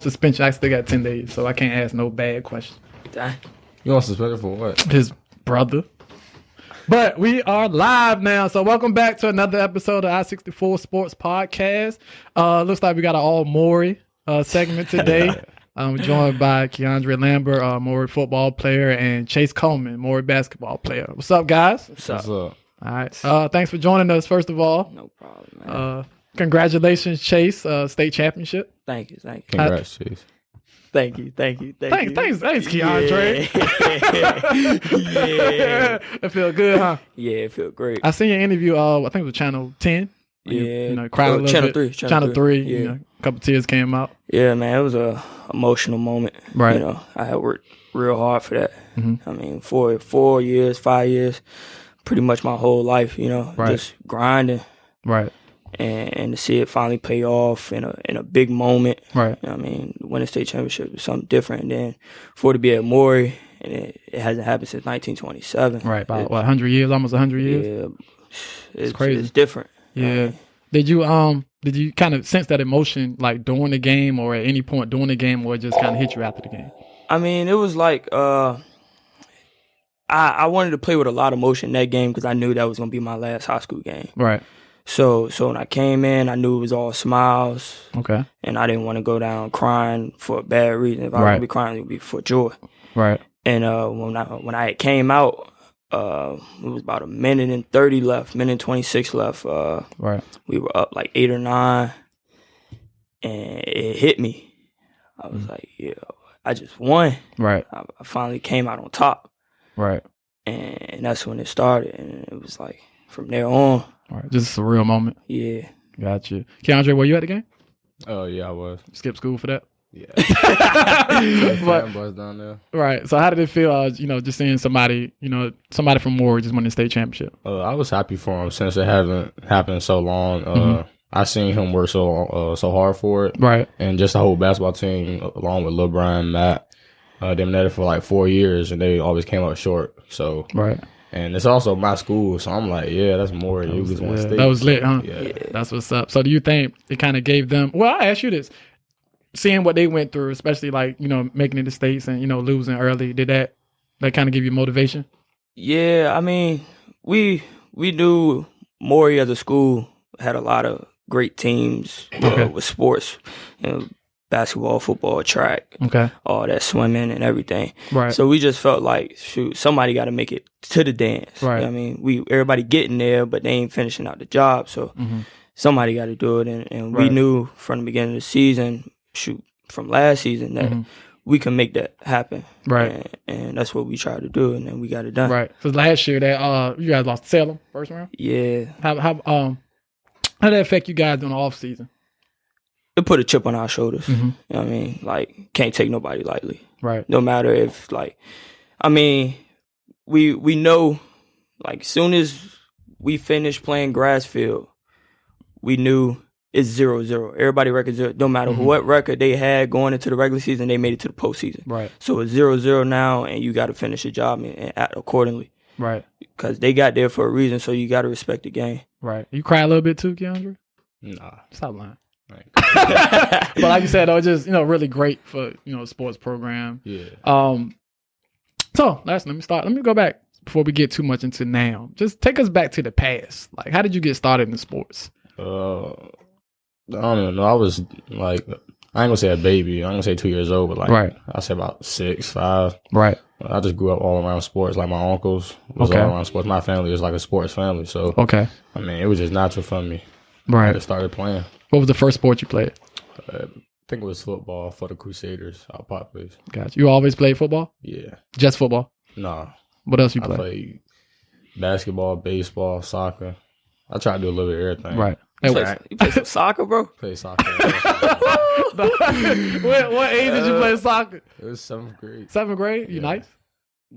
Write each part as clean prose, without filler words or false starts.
suspension. I still got 10 days, so I can't ask no bad questions. Dang. You want suspended for what? His brother. But we are live now, so welcome back to another episode of I-64 Sports Podcast. Looks like we got an all Maury segment today. I'm joined by KeAndre Lambert, Maury football player, and Chase Coleman, Maury basketball player. What's up, guys? What's up? All right. Thanks for joining us, first of all. No problem, man. Congratulations, Chase, state championship. Thank you. Congrats, Chase. Thank you. Thanks, KeAndre. Yeah. It feel good, huh? Yeah, it feel great. I seen your interview. I think it was Channel 10. Yeah. Cried a little Channel bit. 3. Channel 3. Yeah. A couple tears came out. Yeah, man, it was a emotional moment. Right. I had worked real hard for that. Mm-hmm. I mean, for 4 years, 5 years, pretty much my whole life, Right. just grinding. Right. And to see it finally pay off in a big moment. Right. I mean, winning state championship was something different. And then for it to be at Maury, and it hasn't happened since 1927. Right. About 100 years, almost 100 years. Yeah, It's crazy. It's different. Yeah. Did you kind of sense that emotion like during the game or at any point during the game, or it just kind of hit you after the game? I mean, it was like I wanted to play with a lot of emotion in that game because I knew that was gonna be my last high school game. Right. So when I came in, I knew it was all smiles. Okay. And I didn't want to go down crying for a bad reason. If I was gonna be crying, it would be for joy. Right. And when I came out, it was about a minute and 30 left, minute and 26 left. Right. We were up like 8 or 9, and it hit me. I was like, yeah, I just won. Right. I finally came out on top. Right. And that's when it started. And it was like, from there on. All right. Just a surreal moment. Yeah. Gotcha. KeAndre, were you at the game? Oh, yeah, I was. Skip school for that? Yeah. But, bus down there. right. So how did it feel, just seeing somebody from Maury just win the state championship? I was happy for him since it hasn't happened so long. I seen him work so hard for it. Right. And just the whole basketball team, along with Lil Brian, Matt, they've been at it for like 4 years, and they always came up short. So right. And it's also my school, so I'm like, yeah, that's more. You just want to stay. That was lit, huh? Yeah. That's what's up. So do you think it kind of gave them? Well, I ask you this: seeing what they went through, especially like making it to states and losing early, did that kind of give you motivation? Yeah, I mean, we knew Maury as a school had a lot of great teams with sports, basketball, football, track, all that swimming and everything. Right. So we just felt like, shoot, somebody got to make it to the dance. Right. You know what I mean, everybody getting there, but they ain't finishing out the job. So somebody got to do it. And we knew from the beginning of the season, from last season, that we can make that happen. Right. And that's what we tried to do, and then we got it done. Right. Because last year that you guys lost to Salem first round. Yeah. How did that affect you guys during the off season? It put a chip on our shoulders. Mm-hmm. You know what I mean? Like, can't take nobody lightly. Right. No matter if, we know, like, soon as we finished playing grass field, we knew it's 0-0. Everybody record 0. No matter what record they had going into the regular season, they made it to the postseason. Right. So it's 0-0 now, and you got to finish your job and act accordingly. Right. Because they got there for a reason, so you got to respect the game. Right. You cry a little bit too, KeAndre? Nah. Stop lying. But like you said, though, it's just really great for a sports program. Yeah. So let me go back before we get too much into now. Just take us back to the past. Like, how did you get started in sports? I don't even know. I was like, I ain't gonna say a baby. I ain't gonna say 2 years old, but like, I say about 6, 5. Right. I just grew up all around sports. Like, my uncles was all around sports. My family was like a sports family. So, I mean, it was just natural for me. Right. I just started playing. What was the first sport you played? I think it was football for the Crusaders, our pop place. Gotcha. You always played football? Yeah. Just football? Nah. What else you play? I played basketball, baseball, soccer. I tried to do a little bit of everything. Right. You play some soccer, bro? Play soccer. What age did you play soccer? It was 7th grade. 7th grade? You nice?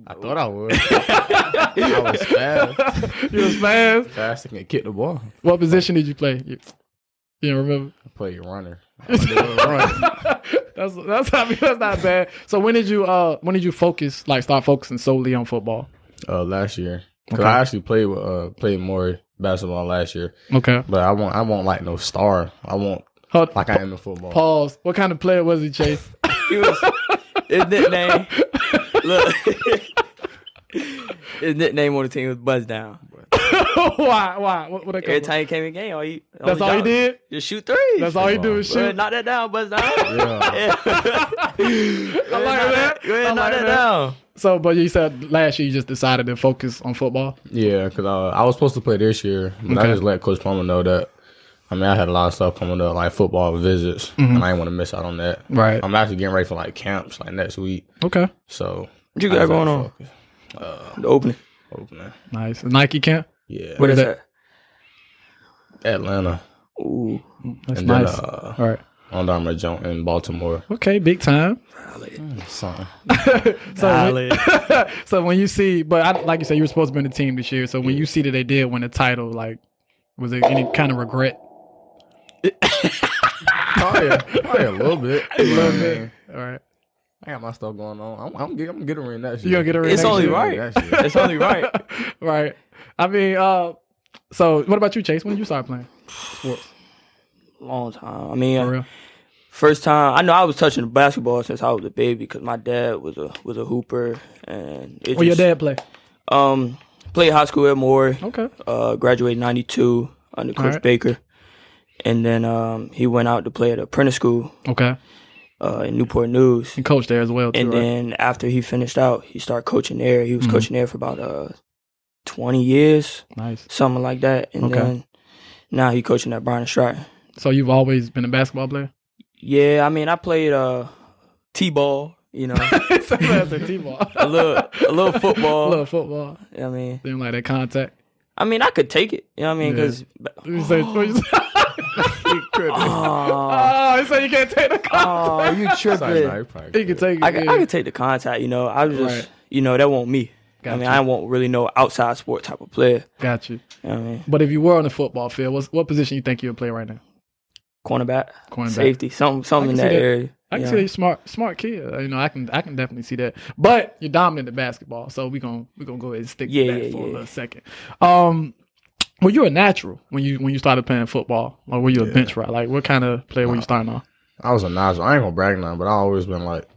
I thought I was. I was fast. You was fast? Fast and could kick the ball. What position did you play? You don't remember? I played runner. That's not bad. So when did you start focusing solely on football? Last year. Because I actually played more basketball last year. Okay. But I want like no star. I want Like I am in football. Pause. What kind of player was he, Chase? His nickname. Look. His nickname on the team was Buzz Down. Why? What Every time he came in the game, that's all he did? Just shoot threes. That's all he do is shoot. Knock that down, Buzz Down. Yeah. I like that. Go ahead, knock that down. So, but you said last year you just decided to focus on football? Yeah, because I was supposed to play this year, but I just let Coach Coleman know that. I mean, I had a lot of stuff coming up, like football visits, and I didn't want to miss out on that. Right. I'm actually getting ready for like camps like next week. Okay. So what you got going on? The opening. Nice. Nike camp? Yeah. What is that? Atlanta. Ooh. That's and nice. Then, all right. Under Armour jump in Baltimore. Okay, big time. Something. So when you see, but like you said, you were supposed to be in the team this year. So when you see that they did win the title, like, was there any kind of regret? Probably a little bit. A little bit. All right. I got my stuff going on. I'm getting a ring next year. You gonna get a ring? It's next only year? right. It's only right. Right. I mean, so what about you, Chase? When did you start playing sports? Long time. I For mean, real? first time I know I was touching the basketball since I was a baby because my dad was a hooper and. Where your dad play? Played high school at Maury. Okay. Graduated '92 under Coach Baker, and then he went out to play at apprentice school. Okay. In Newport News. He coached there as well, too, and then after he finished out, he started coaching there. He was coaching there for about 20 years. Nice. Something like that. And then now he coaching at Bryan and Stratton. So you've always been a basketball player? Yeah, I mean, I played T-ball, you know. T-ball. a little football. A little football. I mean. Didn't like that contact? I mean, I could take it. You know what I mean? Because. He said you can't take the contact. Oh, you tripping. He can take it. I could take the contact, you know. I was just, you know, that won't me. I mean, I won't really know outside sport type of player. Got you. You know what I mean? But if you were on the football field, what position you think you would play right now? Cornerback. Safety, something in that area. I can see that smart kid. You know, I can definitely see that. But you're dominant in basketball, so we're gonna go ahead and stick with that for a little second. Were you a natural when you started playing football, or were you a bench rat? Like, what kind of player were you starting off? I was a natural. I ain't gonna brag now, but I always been like,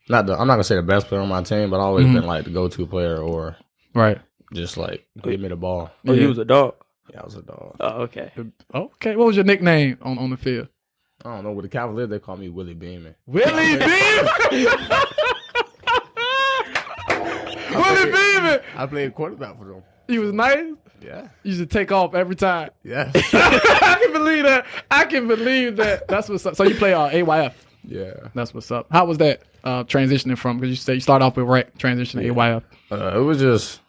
I'm not gonna say the best player on my team, but I always been like the go-to player, or just like give me the ball. Oh, you was a dog. Yeah, I was a dog. Oh, okay. Okay, what was your nickname on the field? I don't know. With the Cavaliers, they call me Willie Beeman. Willie Beeman. Willie Beeman. I played quarterback for them. He was nice. Yeah. You used to take off every time. Yeah. I can believe that. That's what's up. So you play AYF. Yeah. That's what's up. How was that transitioning from, because you said you started off with rec, transition to AYF? It was just,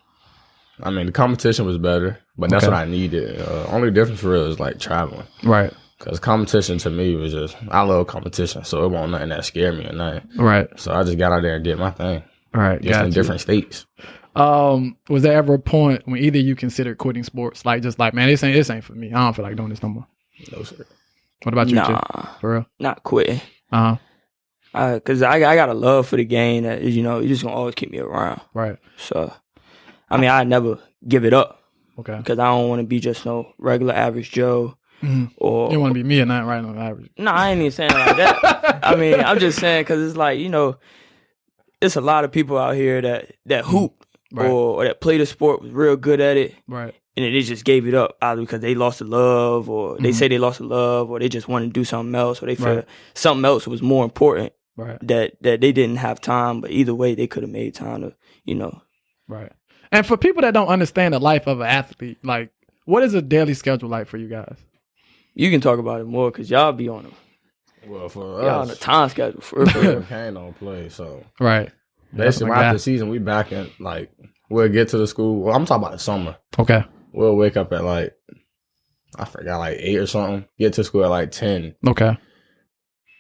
I mean, the competition was better, but that's what I needed. Only difference for real is like traveling. Right. Because competition to me was just, I love competition, so it wasn't nothing that scared me or nothing. Right. So I just got out there and did my thing. Right. Just in different states. Was there ever a point when either you considered quitting sports, like just like, man, this ain't for me. I don't feel like doing this no more? No, sir. What about you, Chip? For real? Not quitting. Because I got a love for the game that, you know, you just gonna always keep me around. Right. So, I mean, I never give it up. Okay. Because I don't want to be just no regular average Joe. Or you want to be me and not right on average. No, I ain't even saying like that. I mean, I'm just saying because it's like, you know, it's a lot of people out here that hoop or that play the sport, was real good at it. Right. And they just gave it up either because they lost the love, or they say they lost the love, or they just wanted to do something else, or they felt something else was more important that they didn't have time. But either way, they could have made time to, you know. Right. And for people that don't understand the life of an athlete, like, what is a daily schedule like for you guys? You can talk about it more because y'all be on them. Well, for y'all on the time schedule for Kane don't play, so Basically, basically after the season, we back in, like, we'll get to the school. Well, I'm talking about the summer. Okay. We'll wake up at like, I forgot, like 8 or something. Get to school at like 10. Okay.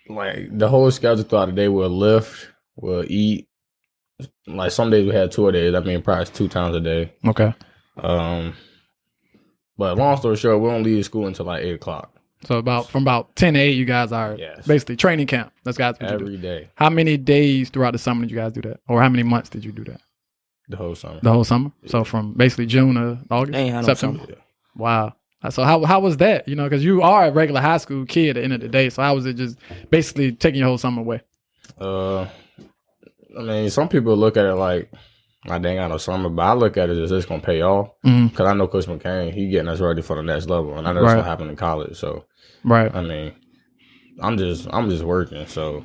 Like the whole schedule throughout the day, we'll lift, we'll eat. Like some days we had 2 days. I mean, probably 2 times a day. Okay. But long story short, we don't leave school until like 8 o'clock. So from about 10 to 8, you guys are basically training camp. That's guys every day. How many days throughout the summer did you guys do that? Or how many months did you do that? The whole summer. The whole summer? Yeah. So from basically June to August? Ain't had September? No summer. Wow. So how was that? You know, because you are a regular high school kid at the end of the day. So how was it just basically taking your whole summer away? I mean, some people look at it like they ain't got no summer, but I look at it as it's gonna pay off because I know Coach McCain, he getting us ready for the next level, and I know it's gonna happen in college. So, I mean, I'm just working. So,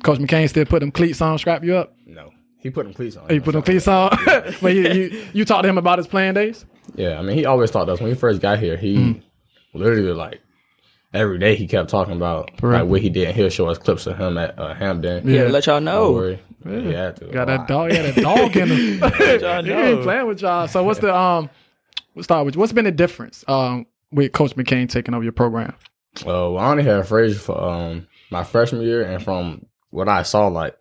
Coach McCain still put them cleats on, strap you up? No, he put them cleats on. He put them cleats on. But you talked to him about his playing days? Yeah, I mean, he always talked to us when he first got here. He literally like every day he kept talking about like what he did. And he'll show us clips of him at Hampden. Yeah, let y'all know. He had to. Got that dog. He had a dog in him. He ain't playing with y'all. So what's the we'll start with you. What's been the difference with Coach McCain taking over your program? Well, I only had Frazier for my freshman year, and from what I saw, like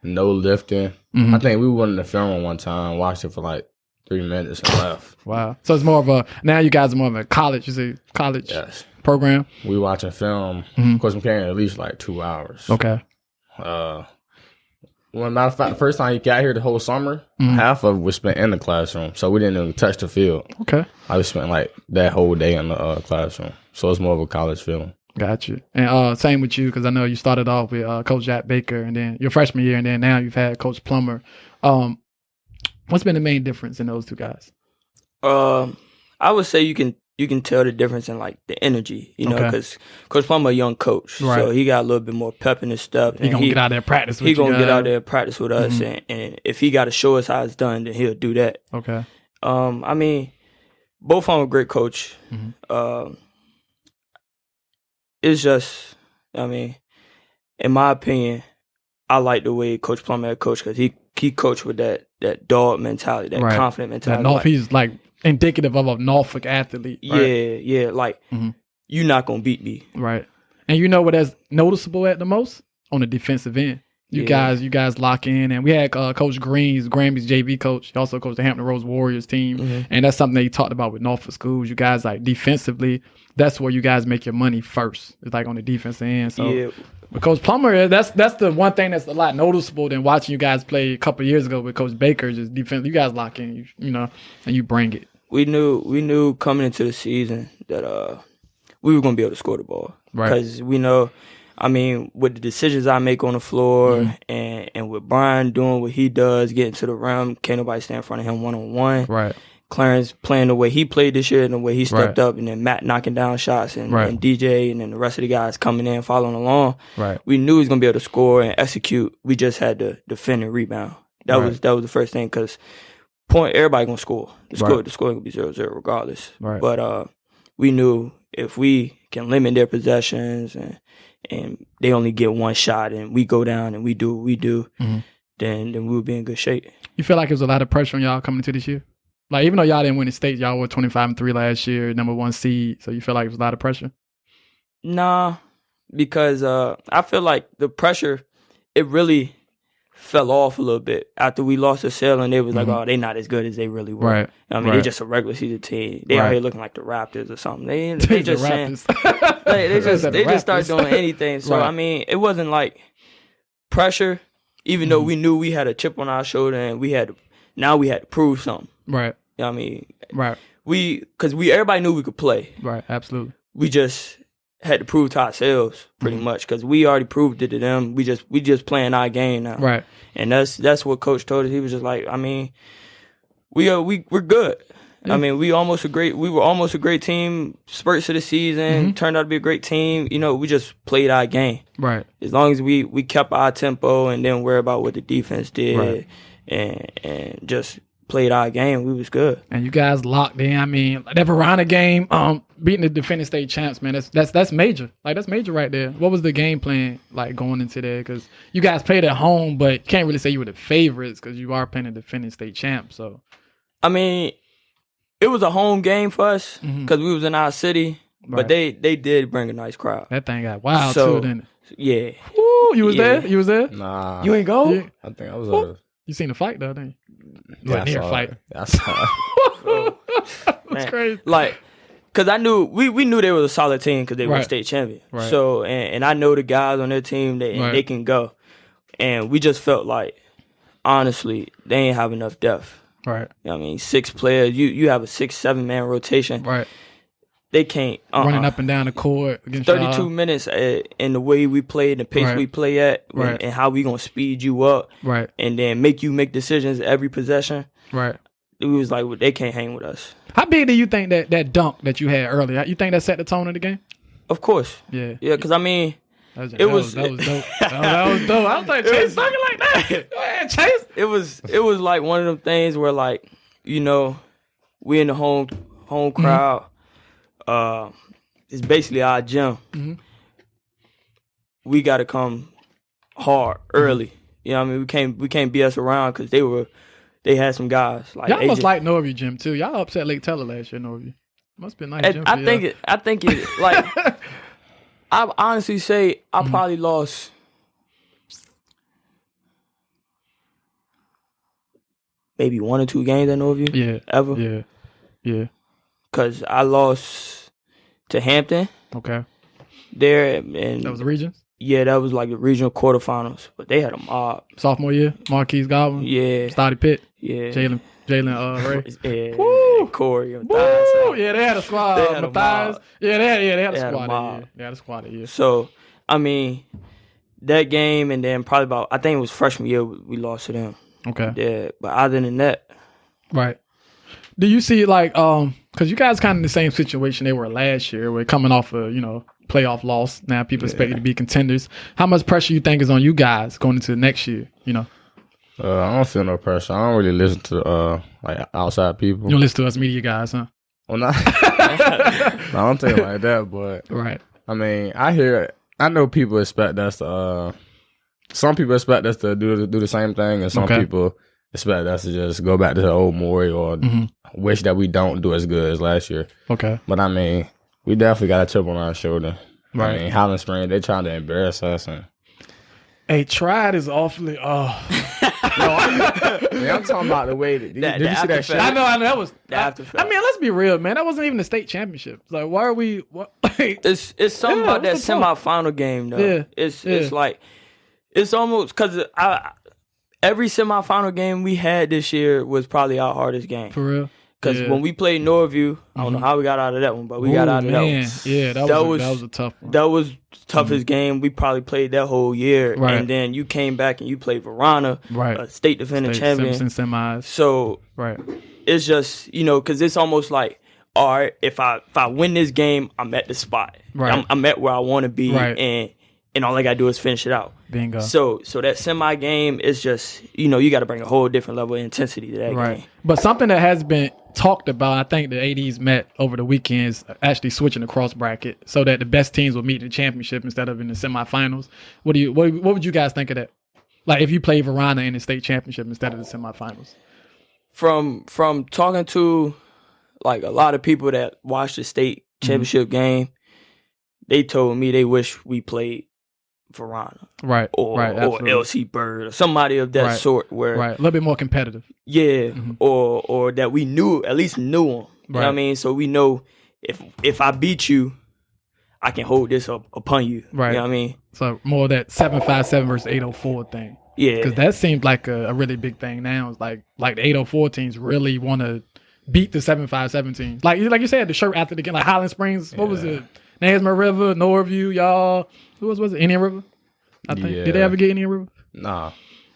no lifting. I think we went in the film one time, watched it for like 3 minutes and left. Wow. So it's more of now you guys are more of a college, yes. program? We watching film. Coach McCain at least like 2 hours. Okay. Well, matter of fact, the first time he got here the whole summer, half of it was spent in the classroom. So we didn't even touch the field. Okay. I was spent like that whole day in the classroom. So it's more of a college feeling. Got you. And same with you, because I know you started off with Coach Jack Baker, and then your freshman year, and then now you've had Coach Plummer. What's been the main difference in those two guys? I would say you can tell the difference in like the energy, you know, because Coach Plummer a young coach, so he got a little bit more pep in his stuff. He gonna get out there and practice with you. He gonna get out there and practice with us, and if he got to show us how it's done, then he'll do that. Okay. I mean, both of them a great coach. It's just, I mean, in my opinion, I like the way Coach Plummer had coached because he coached with that dog mentality, that confident mentality. That he's like indicative of a Norfolk athlete. Right? Yeah, like you're not gonna beat me, right? And you know what that's noticeable at the most on the defensive end. You guys lock in, and we had Coach Grammy's JV coach. He also coached the Hampton Roads Warriors team, and that's something that he talked about with Norfolk schools. You guys like defensively, that's where you guys make your money first. It's like on the defensive end. So, with Coach Plummer, that's the one thing that's a lot noticeable than watching you guys play a couple of years ago with Coach Baker. Just defense, you guys lock in, you know, and you bring it. We knew coming into the season that we were gonna be able to score the ball, because we know. I mean, with the decisions I make on the floor and with Brian doing what he does, getting to the rim, can't nobody stand in front of him one-on-one. Right. Clarence playing the way he played this year and the way he stepped up, and then Matt knocking down shots and DJ and then the rest of the guys coming in, following along. Right. We knew he was going to be able to score and execute. We just had to defend and rebound. That was the first thing, because everybody going to score. The score going to be 0-0 regardless. Right. But we knew if we can limit their possessions and they only get one shot and we go down and we do what we do, then we would be in good shape. You feel like it was a lot of pressure on y'all coming into this year? Like, even though y'all didn't win the state, y'all were 25-3 last year, number 1 seed. So you feel like it was a lot of pressure? Nah, because I feel like the pressure, it really fell off a little bit after we lost to Salem. They was like, oh, they not as good as they really were. Right. I mean, they just a regular season team. They out here looking like the Raptors or something. They just saying, they just start doing anything. So I mean, it wasn't like pressure, even though we knew we had a chip on our shoulder and we had to prove something. Right. You know what I mean? Right. Because everybody knew we could play. Right. Absolutely. We just had to prove to ourselves pretty much, because we already proved it to them. We just playing our game now. Right. And that's what Coach told us. He was just like, I mean, we're good. Yeah. I mean, we were almost a great team. Spurts of the season turned out to be a great team. You know, we just played our game. Right. As long as we kept our tempo and didn't worry about what the defense did, and just played our game, we was good. And you guys locked in. I mean, that Verona game, beating the defending state champs, man, that's major. Like, that's major right there. What was the game plan like going into there? Because you guys played at home, but can't really say you were the favorites because you are playing the defending state champs. So, I mean, it was a home game for us because we was in our city, but they did bring a nice crowd. That thing got wild too, didn't it? Yeah. Woo, you was there? You was there? Nah. You ain't go? Yeah. I think I was You seen the fight though, didn't you? Yeah, near fight. I saw it. That's crazy. Like, because I knew we knew they were a solid team because they were state champion. Right. So and I know the guys on their team they can go, and we just felt like, honestly, they ain't have enough depth. Right. You know what I mean, 6 players. You have a 6-7 man rotation. Right. They can't. Running up and down the court. 32 minutes and the way we play and the pace we play at and how we going to speed you up and then make you make decisions every possession. Right. It was like, they can't hang with us. How big do you think that dunk that you had earlier, you think that set the tone of the game? Of course. Yeah. Yeah, because, I mean, that was dope. That was dope. I was like, Chase talking like that. Go ahead, Chase. It was like one of them things where, like, you know, we in the home crowd. It's basically our gym. Mm-hmm. We got to come hard early. You know what I mean? We can't BS around because they had some guys like y'all must like Norview gym too. Y'all upset Lake Teller last year, Norview. Must be a nice gym. I think it like I honestly say I probably lost maybe 1 or 2 games at Norview. Yeah. Ever. Yeah. Yeah. Cause I lost to Hampton. Okay. There and that was the regions? Yeah, that was like the regional quarterfinals. But they had a mob. Sophomore year? Marquise Godwin? Yeah. Stoddy Pitt? Yeah. Jalen Ray? Yeah. Woo! Corey. Woo! Yeah, they had a squad. Matthias. Yeah, they had a squad. They had a squad. Yeah. So, I mean, that game and then probably about, I think it was freshman year we lost to them. Okay. Yeah, but other than that. Right. Do you see like, because you guys kind of in the same situation they were last year. We're coming off a, playoff loss. Now people expect you to be contenders. How much pressure you think is on you guys going into next year, I don't feel no pressure. I don't really listen to like outside people. You don't listen to us media guys, huh? Well, not. I don't think like that, but right. I mean, I know people expect us to. Some people expect us to do the same thing, and some people expect us to just go back to the old Maury or wish that we don't do as good as last year. Okay. But I mean, we definitely got a chip on our shoulder. Right. I mean, Highland Springs, they trying to embarrass us. And hey, tried is awfully. I'm talking about the way that. Did you see that shit? I know. That was. After I mean, let's be real, man. That wasn't even the state championship. Like, why are we? It's something about that semifinal game, though. Yeah. It's like it's almost because every semifinal game we had this year was probably our hardest game. For real. Because when we played Norview, I don't know how we got out of that one, but we got out of that one. Yeah, that was a tough one. That was the toughest game we probably played that whole year. Right. And then you came back and you played Verona, a state defending champion. Semis. So right. It's just, because it's almost like, all right, if I win this game, I'm at the spot. Right. I'm at where I want to be, and all I got to do is finish it out. Bingo. So that semi game is just, you got to bring a whole different level of intensity to that game. But something that has been talked about, I think the ADs met over the weekends, actually switching the cross bracket so that the best teams will meet in the championship instead of in the semifinals. What would you guys think of that? Like if you play Verona in the state championship instead of the semifinals? From talking to like a lot of people that watched the state championship game, they told me they wish we played Verona, or LC Bird, or somebody of that sort, where a little bit more competitive, or that we at least knew them. You know what I mean? So we know if I beat you, I can hold this up upon you. Right. You know what I mean? So more of that 757 versus 804 thing. Yeah, because that seems like a really big thing now. It's like the 804 teams really want to beat the 757 teams. Like you said, the shirt after the game, like Highland Springs. What was it? Nasma River, Norview, y'all. Who was it? Indian River? I think. Yeah. Did they ever get Indian River? Nah.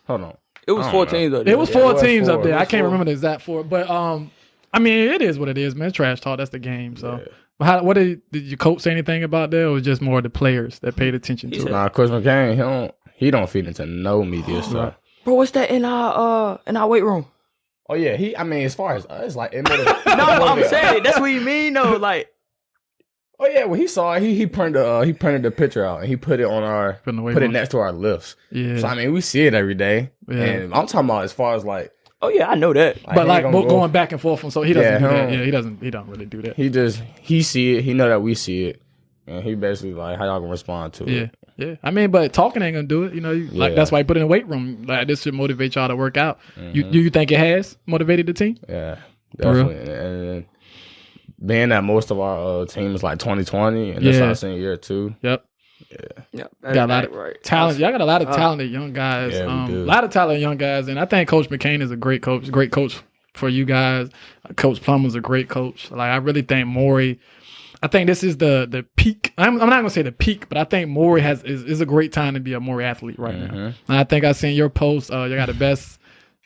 Hold on. It was 4 teams up there. It was 4 teams up there. I can't remember the exact 4. But, I mean, it is what it is, man. Trash talk. That's the game. So, what did your coach say anything about that, or was it just more the players that paid attention to it? Nah, Coach McCain, he don't feed into no media stuff. Bro, what's that in our weight room? Oh, yeah. As far as us, like, it no, I'm saying, that's what you mean, though. Like, oh yeah, well he saw it. He printed the picture out and he put it on put it next to our lifts. Yeah. So I mean we see it every day. Yeah. And I'm talking about as far as like, oh yeah, I know that. But like going back and forth, so he doesn't do that. Yeah, he don't really do that. He see it. He know that we see it, and he basically like how y'all gonna respond to it. Yeah. I mean, but talking ain't gonna do it. Like that's why he put it in the weight room. Like this should motivate y'all to work out. Mm-hmm. You think it has motivated the team? Yeah, definitely. And being that most of our team is like 2020, and this our senior year too. Yep. Yeah. Got a lot of talent. Y'all got a lot of talented young guys. Yeah, we do. A lot of talented young guys, and I think Coach McCain is a great coach for you guys. Coach Plummer's a great coach. Like I really think Maury. I think this is the peak. I'm not gonna say the peak, but I think Maury is a great time to be a Maury athlete right now. And I think I seen your post. You got the best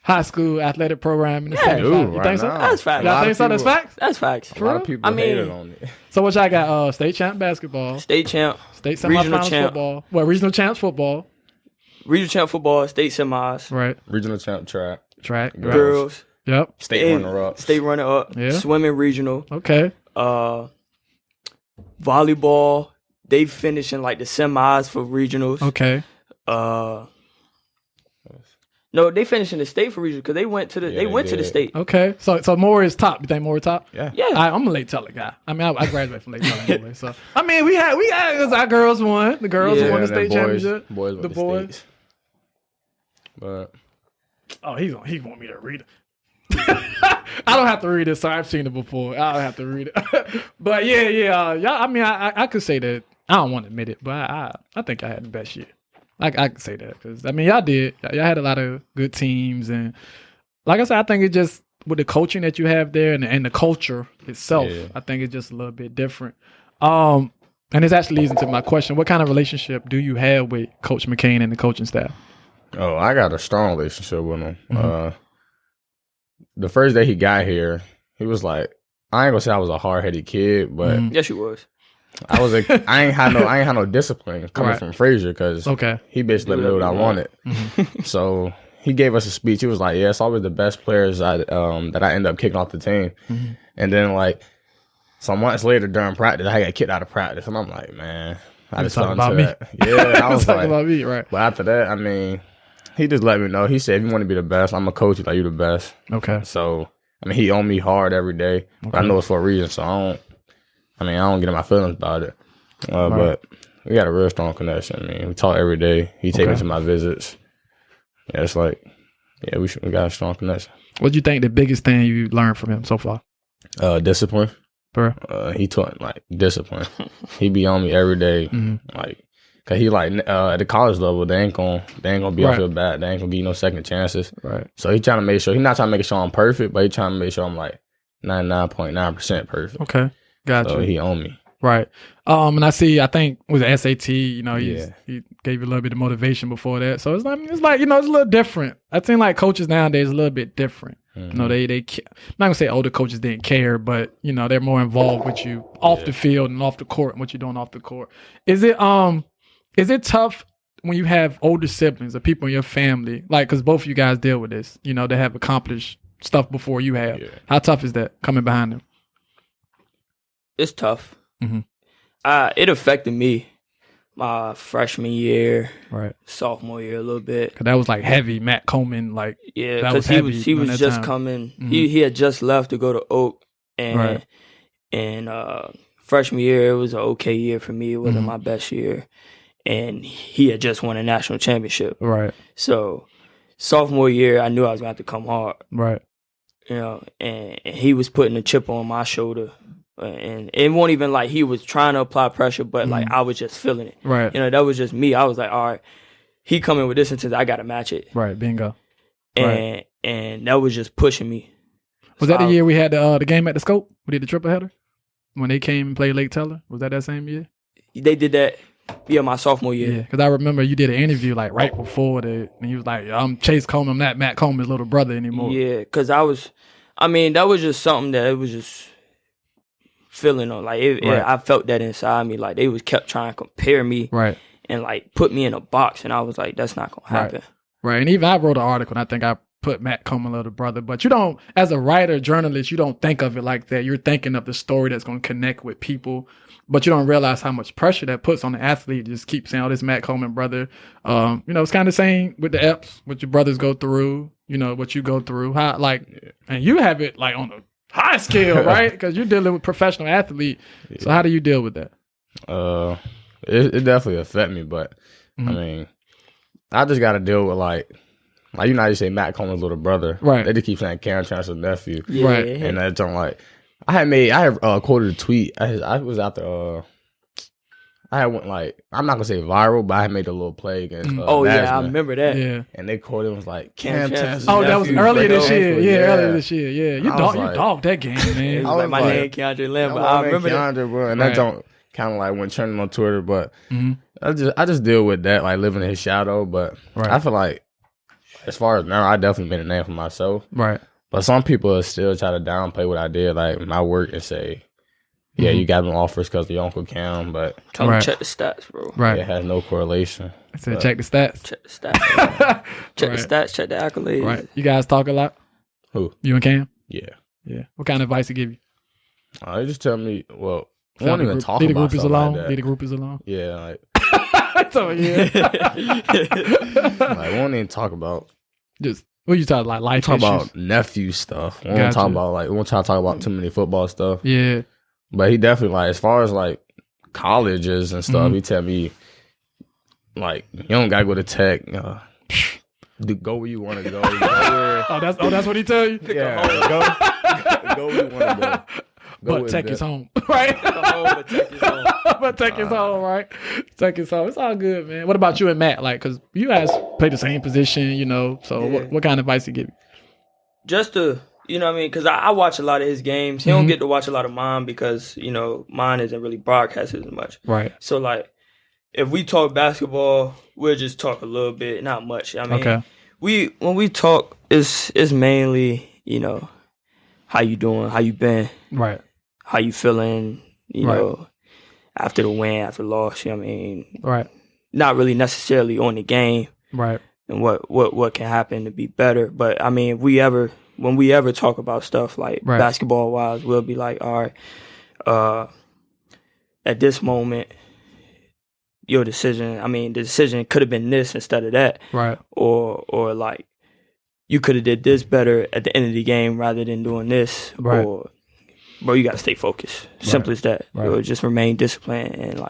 high school athletic program in the state. You think so? That's facts. Y'all think so? That's facts. That's facts. A lot of people hated on it. So what y'all got? State champ basketball, state champ, state semifinals football. Well, regional champs football, regional champ football, state semis, right? Regional champ track, girls. Yep. State runner-up. State runner-up. Yeah. Swimming regional. Okay. Volleyball. They finished in like the semis for regionals. Okay. No, they finished in the state for regional because they went to the state. Okay. So Maury is top. You think Maury top? Yeah. I'm a Lake Teller guy. I mean, I graduated from Lake Teller anyway. So I mean, we had our girls won. The girls won the state championship. Boys. But he want me to read it. I don't have to read it, so I've seen it before. I don't have to read it. But y'all. I mean, I could say that. I don't want to admit it, but I think I had the best year. I could say that because I mean, y'all did. Y'all had a lot of good teams, and like I said, I think it just with the coaching that you have there and the culture itself. Yeah. I think it's just a little bit different. And this actually leads into my question: what kind of relationship do you have with Coach McCain and the coaching staff? Oh, I got a strong relationship with him. Mm-hmm. The first day he got here, he was like, I ain't gonna say I was a hard-headed kid, but yes, you was. I ain't had no discipline coming from Frazier because he basically let me know what I wanted. Mm-hmm. So he gave us a speech. He was like, "Yeah, it's always the best players that I end up kicking off the team." Mm-hmm. And then like some months later during practice, I got kicked out of practice, and I'm like, man, I just fell into that. Yeah, I was talking about me, right? But after that, I mean, he just let me know. He said, if you want to be the best, I'm a coach you like you the best. Okay. So, I mean, he on me hard every day. But I know it's for a reason, so I don't get in my feelings about it. But we got a real strong connection. I mean, we talk every day. He takes me to my visits. Yeah, it's like, we got a strong connection. What do you think the biggest thing you learned from him so far? Discipline. He taught, like, discipline. He be on me every day. Mm-hmm. Like, cause he like at the college level, they ain't gonna be off your bat. They ain't gonna give you no second chances. Right. So he trying to make sure he's not trying to make sure I'm perfect, but he trying to make sure I'm like 99.9% perfect. Okay, gotcha. So he on me. Right. And I think with the SAT, he gave you a little bit of motivation before that. So it's like it's a little different. I think like coaches nowadays a little bit different. Mm-hmm. They I'm not gonna say older coaches didn't care, but they're more involved with you off the field and off the court and what you're doing off the court. Is it tough when you have older siblings or people in your family, like, because both of you guys deal with this, they have accomplished stuff before you have. Yeah. How tough is that coming behind them? It's tough. Mm-hmm. It affected me my freshman year, right? Sophomore year a little bit. Cause that was like heavy, Matt Coleman, like because he was just time. Coming. Mm-hmm. He had just left to go to Oak, and freshman year it was an okay year for me. It wasn't my best year, and he had just won a national championship. Right. So sophomore year, I knew I was going to have to come hard. Right. And he was putting a chip on my shoulder. And it wasn't even like he was trying to apply pressure, but like I was just feeling it. Right. That was just me. I was like, all right, he coming with this intent, I got to match it. Right. Bingo. And that was just pushing me. Was that the year we had the game at the Scope? We did the triple header when they came and played Lake Teller. Was that same year? They did that. Yeah, my sophomore year. Yeah, because I remember you did an interview like right before that, and he was like, "I'm Chase Coleman, I'm not Matt Coleman's little brother anymore." Yeah, because that was just something that it was just feeling on. Like I felt that inside me. Like they kept trying to compare me, right, and like put me in a box, and I was like, "That's not gonna happen." Right, and even I wrote an article, and I think I put Matt Coleman little brother, but you don't, as a writer, journalist, you don't think of it like that. You're thinking of the story that's going to connect with people. But you don't realize how much pressure that puts on the athlete to just keep saying, "Oh, this Matt Coleman brother." It's kind of saying with the Eps, what your brothers go through, what you go through. How and you have it like on a high scale, right? Because you're dealing with professional athlete. Yeah. So how do you deal with that? It definitely affect me, but I mean, I just got to deal with like you know how you say Matt Coleman's little brother, right? They just keep saying Kam Chancellor nephew, right? And that's like. I had quoted a tweet. I was out there. I went I'm not gonna say viral, but I made a little play against. I remember that. Yeah, and they called it was like Kam Chancellor. Oh, that was earlier this year. Yeah, earlier this year. Yeah, you dogged that game, man. I was my name KeAndre Lambert. I remember KeAndre, bro, and that don't kind of like went trending on Twitter, but I just deal with that, like living in his shadow. But I feel like as far as now, I definitely made a name for myself. Right. But some people still try to downplay what I did, like my work, and say, "Yeah, you got them offers because of your Uncle Cam," but tell them check the stats, bro. Right. It has no correlation. I said, check the stats. Check the stats. Check the stats. Check the accolades. Right. You guys talk a lot. Who? You and Cam? Yeah. Yeah. What kind of advice he give you? They just tell me, well, I won't even talk leave about the group alone. like that. Leave the group alone. Yeah, like. So yeah. Like, we won't even talk about. Just what you talk like life talk issues? About nephew stuff. We won't talk about we won't try to talk about too many football stuff. Yeah. But he definitely as far as colleges and stuff, he tell me you don't gotta go to Tech. Go where you want to go. That's what he tell you. Go where you want to go. But Tech is home, right? But Tech is home. But Tech is home, right? Tech is home. It's all good, man. What about you and Matt? Because you guys play the same position, So what kind of advice he give you? Just to, you know what I mean? Because I watch a lot of his games. He don't get to watch a lot of mine because, mine isn't really broadcasted as much. Right. So, if we talk basketball, we'll just talk a little bit, not much. I mean, when we talk, it's mainly, how you doing, how you been. Right. How you feeling, know, after the win, after the loss, you know what I mean? Right. Not really necessarily on the game. Right. And what can happen to be better. But I mean, when we ever talk about stuff like basketball wise, we'll be like, all right, at this moment, your decision, the decision could have been this instead of that. Right. Or you could have did this better at the end of the game rather than doing this. Right. Or bro, you got to stay focused. Simple as that. Right. Or just remain disciplined and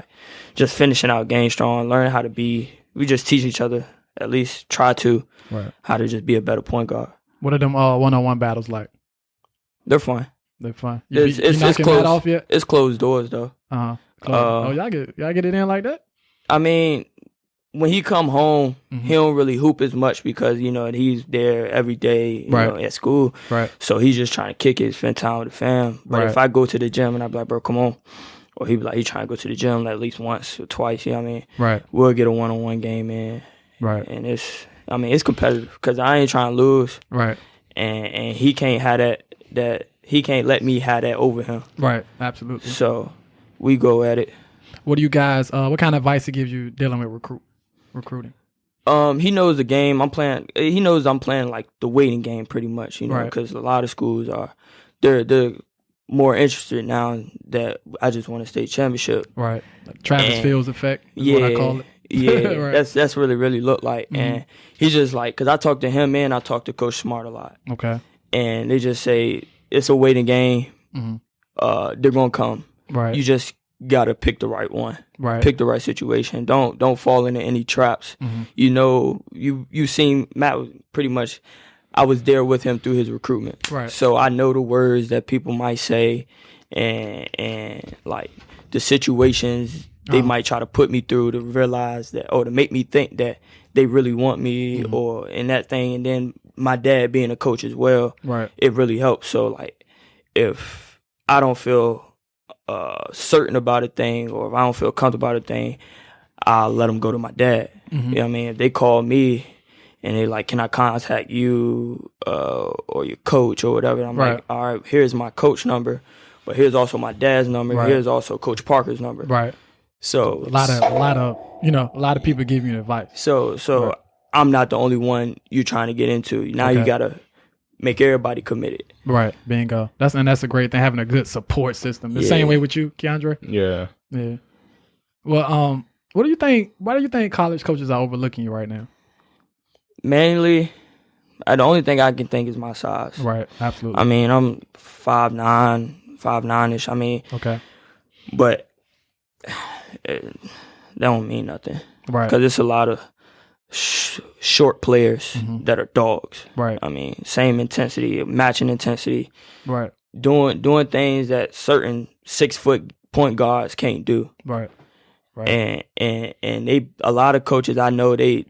just finishing out game strong, learning how to be. We just teach each other, at least try to, how to just be a better point guard. What are them one-on-one battles like? They're fun. They're fun. It's knocking closed. that off yet? It's closed doors though. Y'all get it in like that? I mean, when he come home, he don't really hoop as much because, he's there every day, you know, at school. Right. So he's just trying to kick it, spend time with the fam. But if I go to the gym and I be like, bro, come on. Or he be like, he trying to go to the gym at least once or twice, you know what I mean? Right. We'll get a one-on-one game in. Right. And it's competitive because I ain't trying to lose. Right. And he can't have that he can't let me have that over him. Right. Absolutely. So we go at it. What do you guys, what kind of advice he gives you dealing with recruiting? He knows the game I'm playing. He knows I'm playing like the waiting game pretty much, because a lot of schools they're more interested now that I just won a state championship. Right. Like Travis Fields effect is what I call it. Yeah, right. That's really looked like. And he's just like, because I talk to him and I talk to Coach Smart a lot. Okay. And they just say, it's a waiting game. They're going to come. Right. You just got to pick the right one. Right. Pick the right situation. Don't fall into any traps. You seen Matt pretty much, I was there with him through his recruitment. Right. So I know the words that people might say and like the situations they might try to put me through to realize that, or to make me think that they really want me or in that thing. And then my dad being a coach as well, it really helps. So like if I don't feel certain about a thing or if I don't feel comfortable about a thing, I'll let them go to my dad. You know what I mean? If they call me and they like, can I contact you or your coach or whatever? I'm like, all right, here's my coach number, but here's also my dad's number. Here's also Coach Parker's number. Right. So a lot of people give you advice. So I'm not the only one you're trying to get into. Now you gotta make everybody committed. Right. Bingo. That's a great thing, having a good support system. The same way with you, KeAndre? Yeah. Yeah. Well, what do you think? Why do you think college coaches are overlooking you right now? Mainly, the only thing I can think is my size. Right. Absolutely. I mean, I'm 5'9", ish. I mean, but that don't mean nothing. Right. Because it's a lot of short players that are dogs. Right. I mean, same intensity, matching intensity. Right. Doing things that certain 6-foot point guards can't do. Right. And they a lot of coaches I know they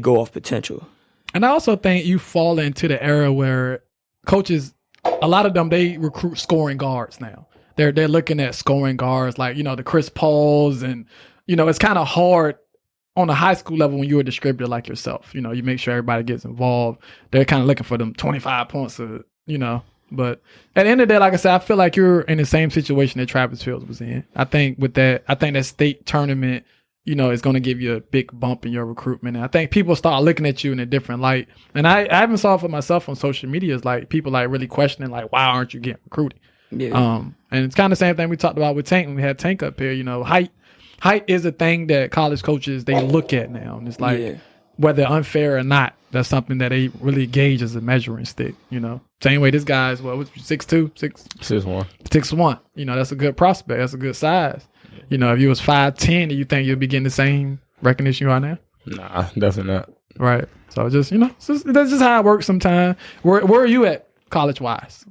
go off potential. And I also think you fall into the era where coaches, a lot of them, they recruit scoring guards now. They're looking at scoring guards like, the Chris Pauls, and it's kind of hard on a high school level when you're a distributor like yourself. You make sure everybody gets involved. They're kind of looking for them 25 points, But at the end of the day, like I said, I feel like you're in the same situation that Travis Fields was in. I think that state tournament, is going to give you a big bump in your recruitment. And I think people start looking at you in a different light. And I even saw it for myself on social media. It's like people like really questioning, like, why aren't you getting recruited? Yeah. And it's kind of the same thing we talked about with Tank when we had Tank up here. Height is a thing that college coaches, they look at now. And it's like, whether unfair or not, that's something that they really gauge as a measuring stick, Same way this guy's, 6'2", 6'1". 6'1". That's a good prospect. That's a good size. If you was 5'10", do you think you'll be getting the same recognition you are now? Nah, definitely not. Right. So just, that's just how it works sometimes. Where are you at college-wise?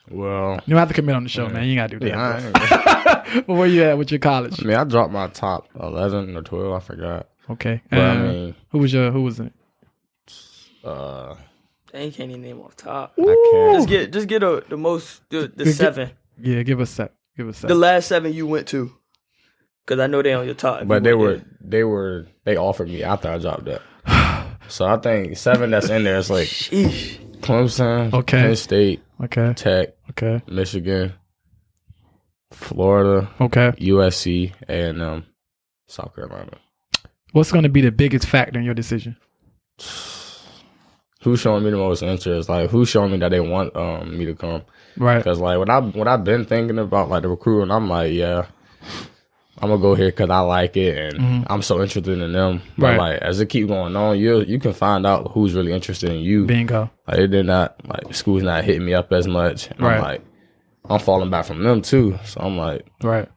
Well, you don't have to commit on the show, man. You ain't got to do that. But where you at with your college? I dropped my top 11 or 12. I forgot. Okay. But, who was it? They can't even name off top. I can't. Just get the 7. Yeah, give us 7. The last 7 you went to, because I know they on your top. But they offered me after I dropped that. So I think 7 that's in there is like Clemson, Penn State, Tech, Michigan, Florida, USC, and South Carolina. What's going to be the biggest factor in your decision? Who's showing me the most interest? Like, who's showing me that they want me to come? Right. Because like when I've been thinking about like the recruiting, I'm like, yeah, I'm gonna go here because I like it and I'm so interested in them. But like as it keep going on, you can find out who's really interested in you. Bingo. Like they're not like school's not hitting me up as much. And I'm like, I'm falling back from them too. So I'm like, I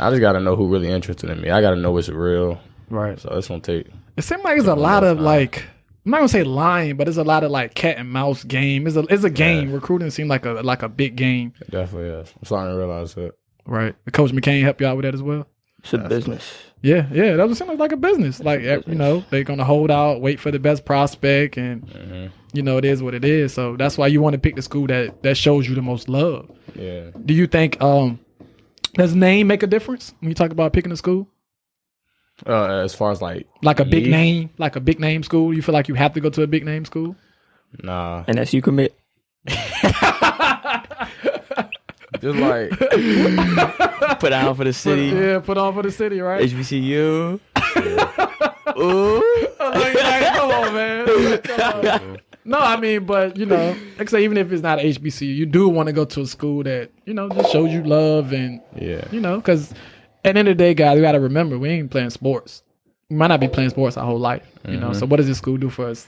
just gotta know who really interested in me. I gotta know what's real. Right. So it's gonna take. It seems like there's a lot of like, I'm not gonna say lying, but there's a lot of like cat and mouse game. It's a game. Yeah. Recruiting seems like a big game. It definitely is. I'm starting to realize that. Right. Coach McCain help you out with that as well? It's a business. Yeah. That would seem like a business. Like, they're gonna hold out, wait for the best prospect, and it is what it is. So that's why you want to pick the school that shows you the most love. Yeah. Do you think does name make a difference when you talk about picking a school? As far as like a big name school, you feel like you have to go to a big name school? Nah. Unless you commit. Just like put on for the city. Put on for the city, right? HBCU. Ooh. Come on, man. Come on. No, I mean, but like I say, even if it's not an HBCU, you do want to go to a school that just shows you love and because at the end of the day, guys, we got to remember we ain't playing sports. We might not be playing sports our whole life, So what does this school do for us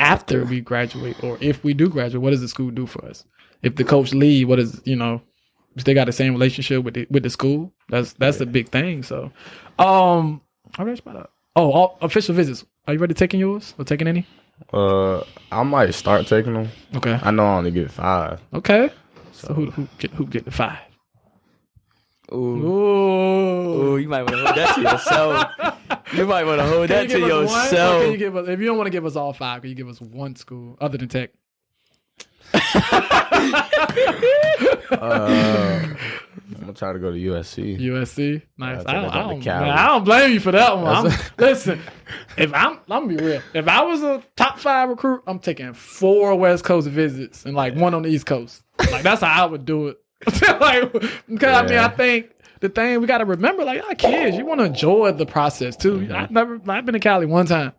after we graduate, or if we do graduate? What does the school do for us? If the coach leave, what is if they got the same relationship with the school? That's a big thing. So, all official visits. Are you ready taking yours or taking any? I might start taking them. Okay. I know I only get 5. Okay. So who get the 5? Ooh, you might want to hold that to yourself. You might want to hold that to yourself. Can you give us, if you don't want to give us all 5, can you give us one school other than Tech? I'm gonna try to go to USC. USC, nice. I don't blame you for that one. Listen, I'm gonna be real. If I was a top 5 recruit, I'm taking 4 West Coast visits and like 1 on the East Coast. Like that's how I would do it. I think the thing we got to remember, like our kids, you want to enjoy the process too. I've been to Cali one time.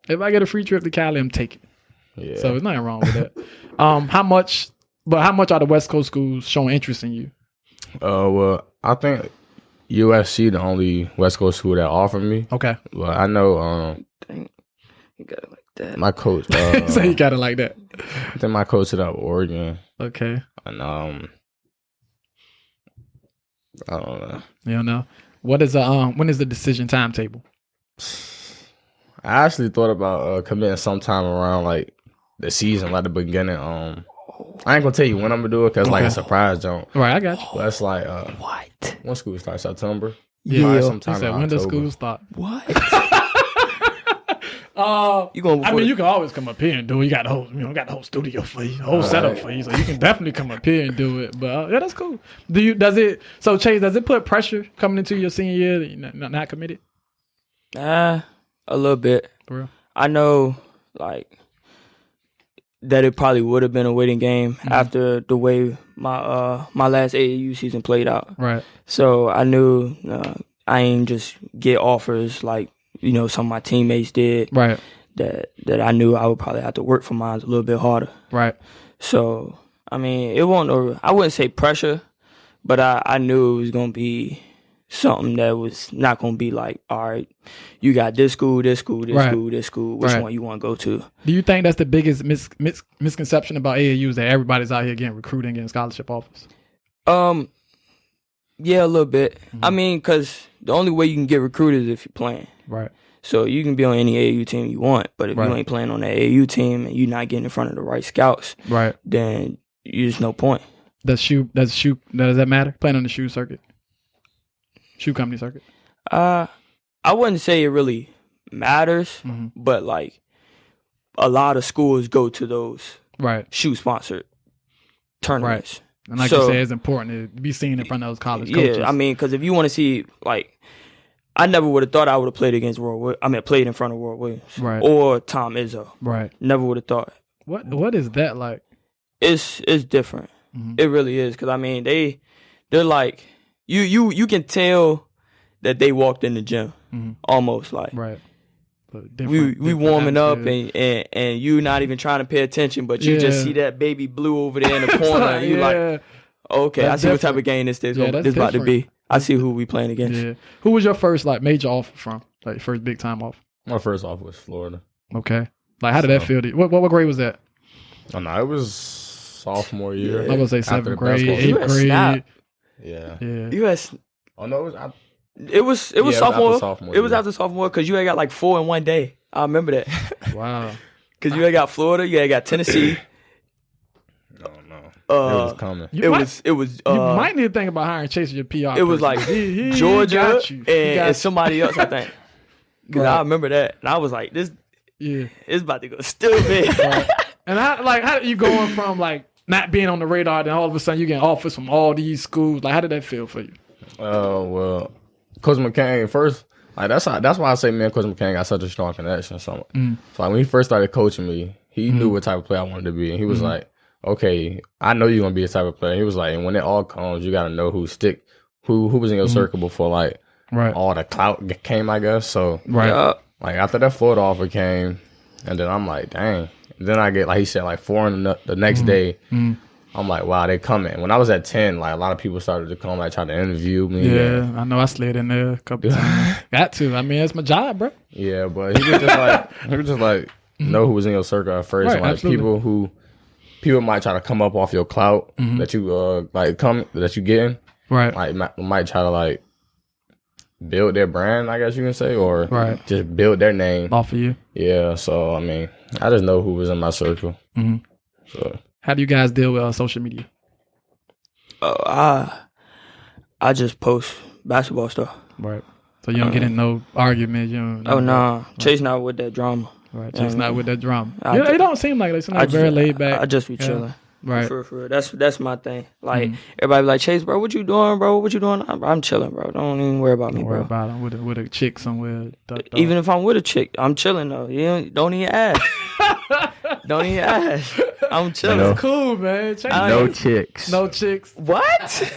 If I get a free trip to Cali, I'm taking it. Yeah. So there's nothing wrong with that. How much are the West Coast schools showing interest in you? Well, I think USC the only West Coast school that offered me. Okay. Well, I know. Dang, you got it like that. My coach. So you got it like that. I think my coach hit up Oregon. Okay. And I don't know. You don't know? What is when is the decision timetable? I actually thought about committing sometime around like the season, like the beginning. I ain't gonna tell you when I'm gonna do it because like a surprise jump. Right, I got you. But it's like what? When school starts? September. Yeah. Sometime in when does school start? What? You can always come up here and do it. You got the whole studio for you, the whole setup for you, so you can definitely come up here and do it. But yeah, that's cool. Chase, does it put pressure coming into your senior year that you're not committed? A little bit. For real? I know, like, that it probably would have been a waiting game after the way my last AAU season played out. Right. So I knew I ain't just get offers like, some of my teammates did. Right. That I knew I would probably have to work for mine a little bit harder. Right. So, I mean, I wouldn't say pressure, but I knew it was going to be something that was not going to be like, all right, you got this school, this school, this school, this school. Which one you want to go to? Do you think that's the biggest misconception about AAU is that everybody's out here getting recruiting, getting scholarship offers? Yeah, a little bit. I mean, because the only way you can get recruited is if you're playing. Right. So you can be on any AAU team you want, but if you ain't playing on the AAU team and you're not getting in front of the right scouts, then there's no point. Does that matter? Playing on the shoe circuit? Shoe company circuit? I wouldn't say it really matters, but like a lot of schools go to those shoe sponsored tournaments. Right. And like you said, it's important to be seen in front of those college coaches. Yeah, I mean, because if you want to see, like, I never would have thought I would have played against played in front of Roy Williams. Right. Or Tom Izzo. Right. Never would have thought. What is that like? It's different. It really is. Because, I mean, they're like, you can tell that they walked in the gym. Almost like. Right. We warming up and you not even trying to pay attention, but you just see that baby blue over there in the corner. And you like, okay, I see what type of game this is about to be. I see who we playing against. Yeah. Who was your first like major offer from? Like first big time offer? My first offer was Florida. Okay. Like how did that feel? What grade was that? Oh no, it was sophomore year. I was say 7th grade, 8th grade. Yeah. US. Oh no, it was sophomore. It was after sophomore because you had got like 4 in one day. I remember that. Wow. Because you had got Florida, you had got Tennessee. No. It was coming. You might need to think about hiring Chase as your PR. It was like Georgia and somebody else, I think. Because I remember that. And I was like, this it's about to go stupid. Right. And how did you going from like not being on the radar, then all of a sudden you getting offers from all these schools? Like how did that feel for you? Well, Coach McCain first, like that's why I say me and Coach McCain got such a strong connection. So like when he first started coaching me, he knew what type of player I wanted to be, and he was like, "Okay, I know you're gonna be a type of player." He was like, "And when it all comes, you gotta know who was in your circle before like all the clout came, I guess." So like after that Florida offer came, and then I'm like, "Dang." And then I get like he said like 4 in the next day. I'm like, wow, they coming. When I was at 10, like a lot of people started to come, like try to interview me. Yeah, I know I slid in there a couple times. Got to. I mean, it's my job, bro. Yeah, but he was just like know who was in your circle at first. Right, and, like people might try to come up off your clout that you that you getting. Right. Like might try to like build their brand, I guess you can say, or just build their name off of you. Yeah. So I mean, I just know who was in my circle. So. How do you guys deal with social media? I just post basketball stuff. Right. So you don't get in no arguments. No. Chase not with that drama. Right. Chase not with that drama. It don't seem like they seem like very laid back. I just be chilling. Right. For that's my thing. Like everybody be like, Chase, bro, what you doing, bro? What you doing? I'm chilling, bro. Don't even worry about me, bro. Don't worry about it. With a chick somewhere. Even if I'm with a chick, I'm chilling though. Don't even ask. Don't even ask. I'm chilling. That's cool, man. No chicks. No chicks. What?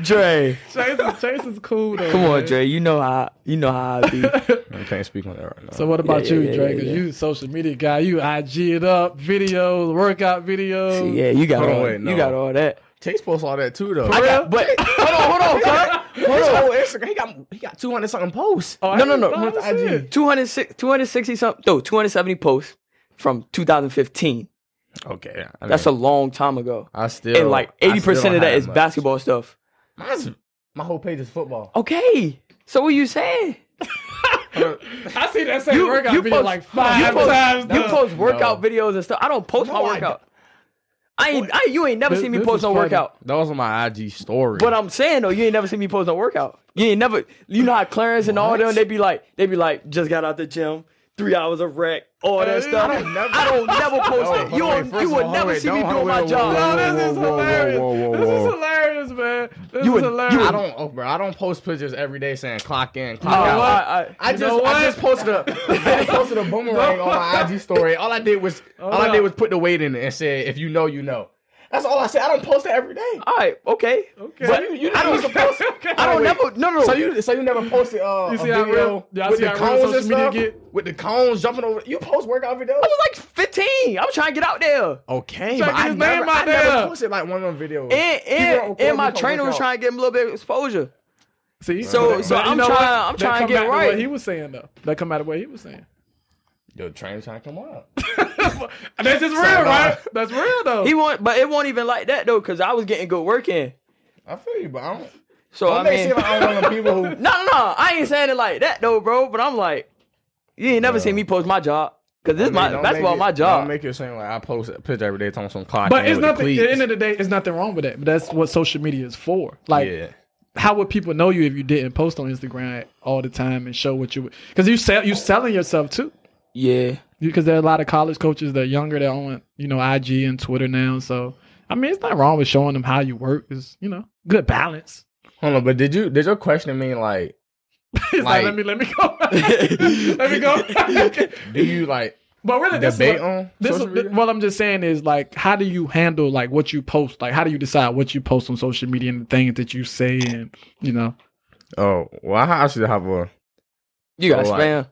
Dre. Chase is cool though. Come on, Dre. You know how I be. I can't speak on that right now. So what about you, Dre? Because you social media guy. You IG it up, videos, workout videos. See, yeah, you got you got all that. Chase posts all that too, though. But hold on, hold on. Instagram, he got 200 something posts. Oh, no. IG 260 something. No, 270 posts from 2015. Okay, that's a long time ago. And like 80% of that is basketball stuff. My whole page is football. Okay, so what are you saying? I see that same workout video like 5 times. You post workout videos and stuff. I don't post my workout. You ain't never seen me post no workout. That was on my IG story. But I'm saying though, you ain't never seen me post no workout. You ain't never. You know how Clarence and all them, they be like, just got out the gym, 3 hours of rec, all that stuff. I don't never post it. You would never see me doing my job. No, this is hilarious. This is hilarious, man. This is hilarious. I don't post pictures every day saying clock in, clock out. I just posted a boomerang on my IG story. All I did was put the weight in it and say, if you know, you know. That's all I said. I don't post it every day. All right, okay. But you I don't post. I don't never. No. So you never posted a video with the cones and stuff. With the cones jumping over. You post workout videos. I was like 15. I was trying to get out there. Okay, but I never posted like one of them videos. And my trainer was trying to get him a little bit of exposure. See, so I'm trying to get right. What he was saying though. That come out of what he was saying. Yo, trainer trying to come up. That's just real, right? That's real though. But it wasn't even like that though, because I was getting good work in. I feel you, but I don't. So I mean, I'm one of the people who. No, I ain't saying it like that though, bro. But I'm like, you ain't never seen me post my job, because this that's about my job. Don't make it seem like I post a picture every day talking some clock. But it's nothing. At the end of the day, it's nothing wrong with that. But that's what social media is for. Like, how would people know you if you didn't post on Instagram all the time and show what you? Because you selling yourself too. Yeah. Because there are a lot of college coaches that are younger that own, IG and Twitter now. So, I mean, it's not wrong with showing them how you work. It's, good balance. Hold on, but did your question mean like... like let me go. Let me go. Do you like... But really, debate on social media? What I'm just saying is, like, how do you handle, like, what you post? Like, how do you decide what you post on social media and the things that you say and, Oh, well, I actually have a... You got spam?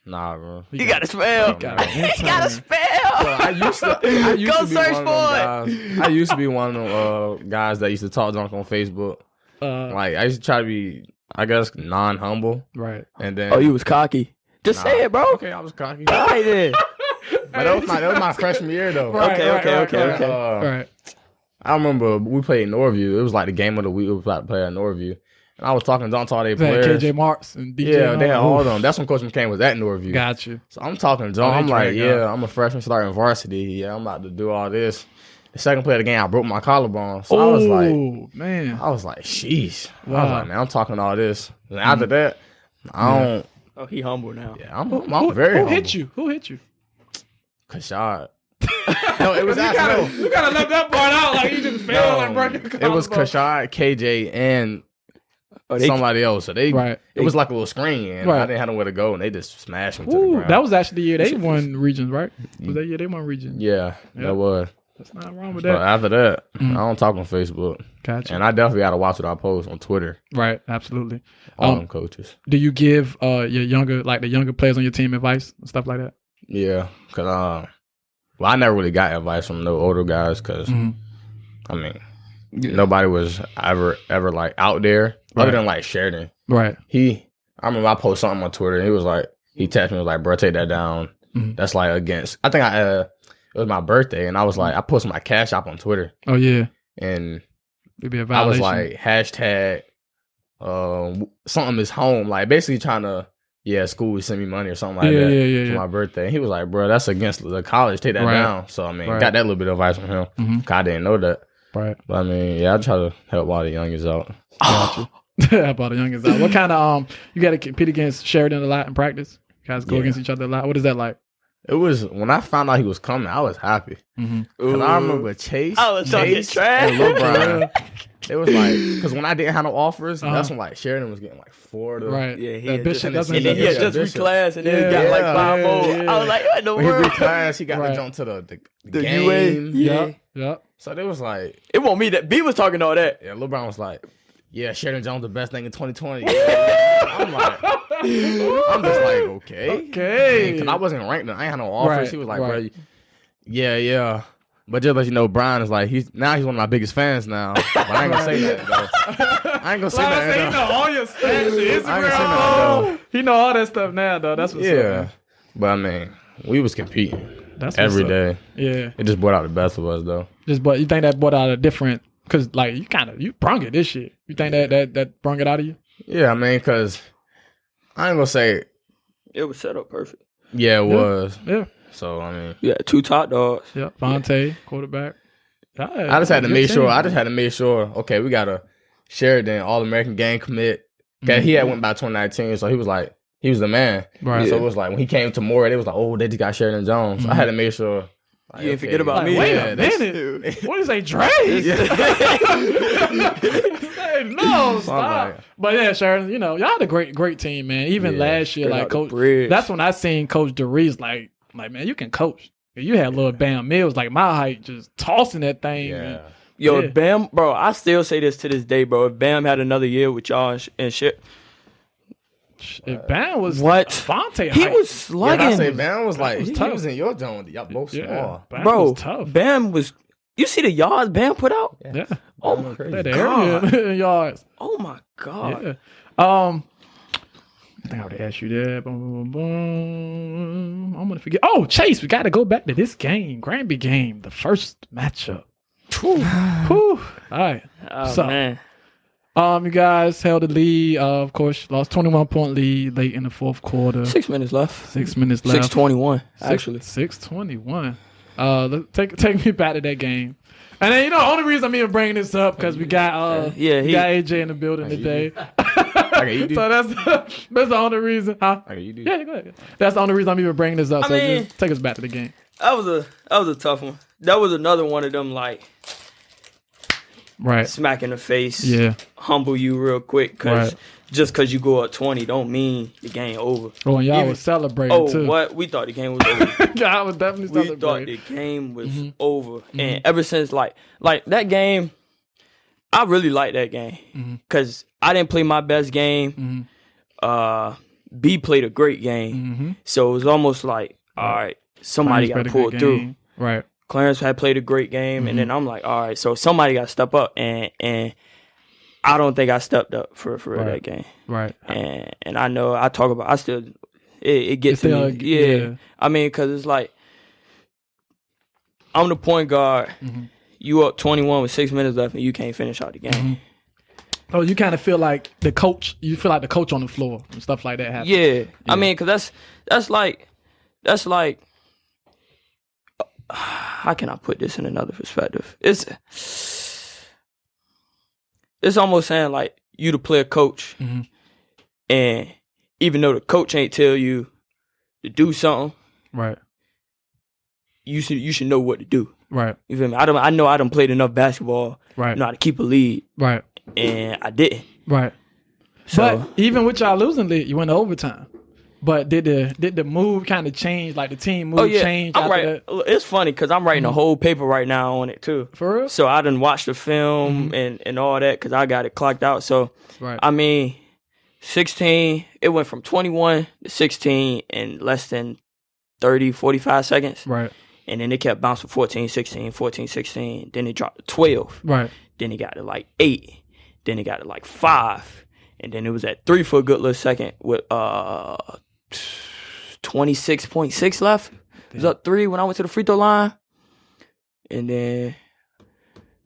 Nah, bro. You got to spell. You got to spell. I used to go search for it. I used to be one of them guys that used to talk junk on Facebook. Like, I used to try to be, I guess, non-humble. Right. And then... Oh, you was cocky. Just say it, bro. Okay, I was cocky. All right, then. But that was my freshman year, though. Okay. I remember we played Norview. It was like the game of the week. We was about to play at Norview. And I was talking to all their players. KJ Marks and DJ. Yeah, they had all of them. That's when Coach McCain was at Norview. Got you. So I'm talking to John. I'm like, I'm a freshman starting varsity. Yeah, I'm about to do all this. The second play of the game, I broke my collarbone. So I was like, sheesh. Wow. I was like, man, I'm talking all this. And after that, I don't. Oh, he humble now. Yeah, I'm very humble. Who hit you? Kashad. No, it was actually... You gotta let that part out. Like, you just fell and broke your collarbone. It was Kashad, KJ, and... somebody else. So it was like a little screen, and I didn't have nowhere to go, and they just smashed me to the ground. That was actually the year they won regions, right? Was that year they won regions? Yeah, that was. That's not wrong with that. But after that, I don't talk on Facebook. Gotcha. And I definitely got to watch what I post on Twitter. Right, absolutely. All them coaches. Do you give the younger players on your team advice and stuff like that? Yeah, because I never really got advice from no older guys because, I mean, nobody was ever like out there. Other than like Sheridan. Right. I remember I posted something on Twitter and he was like, he texted me, was like, bro, take that down. That's like against, I think it was my birthday and I was like, I posted my Cash App on Twitter. Oh, yeah. And it'd be a violation. I was like, hashtag, something is home. Like basically trying to, school send me money or something like that for my birthday. And he was like, bro, that's against the college. Take that down. So, I mean, got that little bit of advice from him. Cause I didn't know that. Right. But I mean, I try to help all the youngins out. About the youngest out. What kind of you got to compete against Sheridan a lot in practice? You guys go against each other a lot. What is that like? It was when I found out he was coming, I was happy. And I remember Chase and Lil Brian. It was like because when I didn't have no offers, that's when like Sheridan was getting like Florida. Right. Yeah, he Bishop doesn't. And then he had just reclassed, and then he got like 5 more. Yeah. I was like, what in the world? He reclassed. He got to jump to the game. UA. Yeah. So it was like it wasn't me that B was talking all that. Yeah, Lil Brian was like, yeah, Sheridan Jones the best thing in 2020. I'm just like, okay. Because I wasn't ranked. I ain't had no offers. He was like, bro, yeah. But just let you know, Brian is like, he's one of my biggest fans now. But I ain't gonna say that, though. I ain't gonna say that. He know all your stats, Instagram. He know all that stuff now, though. That's what's up. Yeah. But I mean, we was competing every day. Yeah. It just brought out the best of us, though. You think that brought out a different... Because, like, you brung it this shit. You think that brung it out of you? Yeah, I mean, because I ain't gonna say... It was set up perfect. Yeah, it was. Yeah. So, I mean... Yeah, 2 top dogs. Yeah, Vontae, quarterback. I just had to make sure. I just had to make sure. Okay, we got a Sheridan All-American game commit. He had went by 2019, so he was the man. Right. So it was like when he came to Maury, they was like, oh, they just got Sheridan Jones. So I had to make sure. Like, you didn't forget about me. Wait a minute. What is a Dre? No, stop. But yeah, Sheridan, y'all had a great team, man. Even last year, like Coach, that's when I seen Coach DeReese like man, you can coach. You had little Bam Mills, like my height, just tossing that thing. Yeah. Yo, Bam, bro, I still say this to this day, bro. If Bam had another year with y'all and shit. If Bam was Fonte, he was slugging. Yeah, I say Bam was like he was in your zone. Y'all both small. Bam was tough. Bam was. You see the yards Bam put out? Yeah. Oh my god. Yards. Oh my god. Yeah. I think I would ask you that. Boom, boom, boom. I'm gonna forget. Oh, Chase, we got to go back to this game, Granby game, the first matchup. Whew. All right. Oh man. You guys held the lead. Of course, lost 21-point lead late in the fourth quarter. 6 minutes left. 6 minutes left. 6:21. Actually, 6:21. Take me back to that game. And then the only reason I'm even bringing this up because we got got AJ in the building today. So that's the only reason. Huh? Yeah, go ahead. That's the only reason I'm even bringing this up. Just take us back to the game. That was a tough one. That was another one of them smack in the face, humble you real quick because just because you go up 20 don't mean the game over. Oh, and y'all was celebrating too. What? We thought the game was over. I was definitely celebrating. We thought the game was over. And ever since like that game, I really liked that game because I didn't play my best game. B played a great game. So it was almost like, all right, somebody got to pull through. Right. Clarence had played a great game, and then I'm like, all right, so somebody got to step up, and I don't think I stepped up for that game. Right. And I know it gets to me. Yeah. I mean, because it's like, I'm the point guard. You up 21 with 6 minutes left, and you can't finish out the game. Oh, you kind of feel like the coach. You feel like the coach on the floor and stuff like that happens. Yeah. I mean, because that's like. How can I put this in another perspective? It's almost saying like you the player coach, and even though the coach ain't tell you to do something, right? You should know what to do, right? You feel me? I know I done played enough basketball, right? Know how to keep a lead, right? And I didn't, right? So, but even with y'all losing lead, you went to overtime. But did the move kind of change? Like the team move change? I'm right. It's funny because I'm writing a whole paper right now on it too. For real? So I done watched the film and all that because I got it clocked out. So I mean, 16. It went from 21 to 16 in less than 30, 45 seconds. Right. And then it kept bouncing 14, 16, 14, 16. Then it dropped to 12. Right. Then it got to like 8. Then it got to like 5. And then it was at 3 for a good little second with 26.6 left. It was up 3 when I went to the free throw line. And then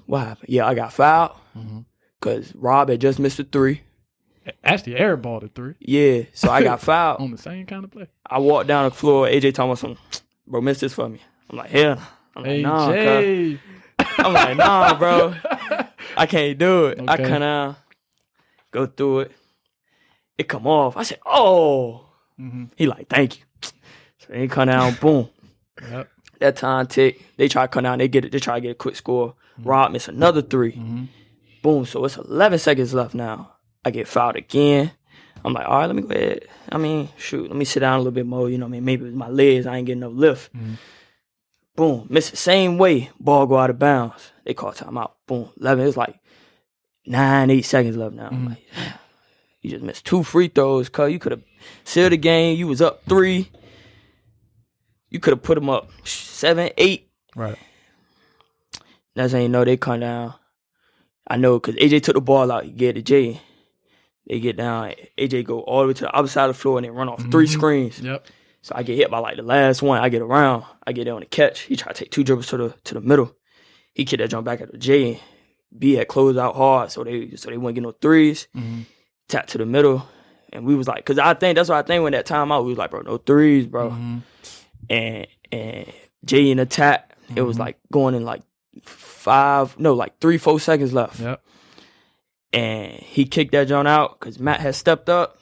what happened? Yeah, I got fouled because Rob had just missed a 3. Actually, airballed a 3. Yeah, so I got fouled. On the same kind of play. I walked down the floor. AJ told me something. Bro, miss this for me. I'm like, yeah. I'm like, nah, cuz. I'm like, nah, bro. I can't do it. Okay. I can't go through it. It come off. I said, oh. He like, thank you. So they come down, boom. Yep. That time tick. They try to come down. They try to get a quick score. Rob miss another 3. Boom. So it's 11 seconds left now. I get fouled again. I'm like, all right, let me go ahead. I mean, shoot, let me sit down a little bit more. You know what I mean? Maybe it was my legs. I ain't getting no lift. Boom. Miss the same way. Ball go out of bounds. They call timeout. Boom. 11. It's like 9, 8 seconds left now. I'm like, you just missed 2 free throws, cuz you could have sealed the game. You was up 3. You could have put them up 7, 8. Right. That's how you know they come down. I know because AJ took the ball out. He get to Jay. They get down. AJ go all the way to the other side of the floor and they run off 3 screens. Yep. So I get hit by like the last one. I get around. I get there on the catch. He try to take 2 dribbles to the middle. He kicked that jump back at the J. B had closed out hard, so they wouldn't get no 3s. Tap to the middle, and we was like, cause I think that's what I think when that time out, we was like, bro, no 3s, bro. And Jay in attack, it was like going in like 3-4 seconds left. Yep. And he kicked that joint out because Matt had stepped up.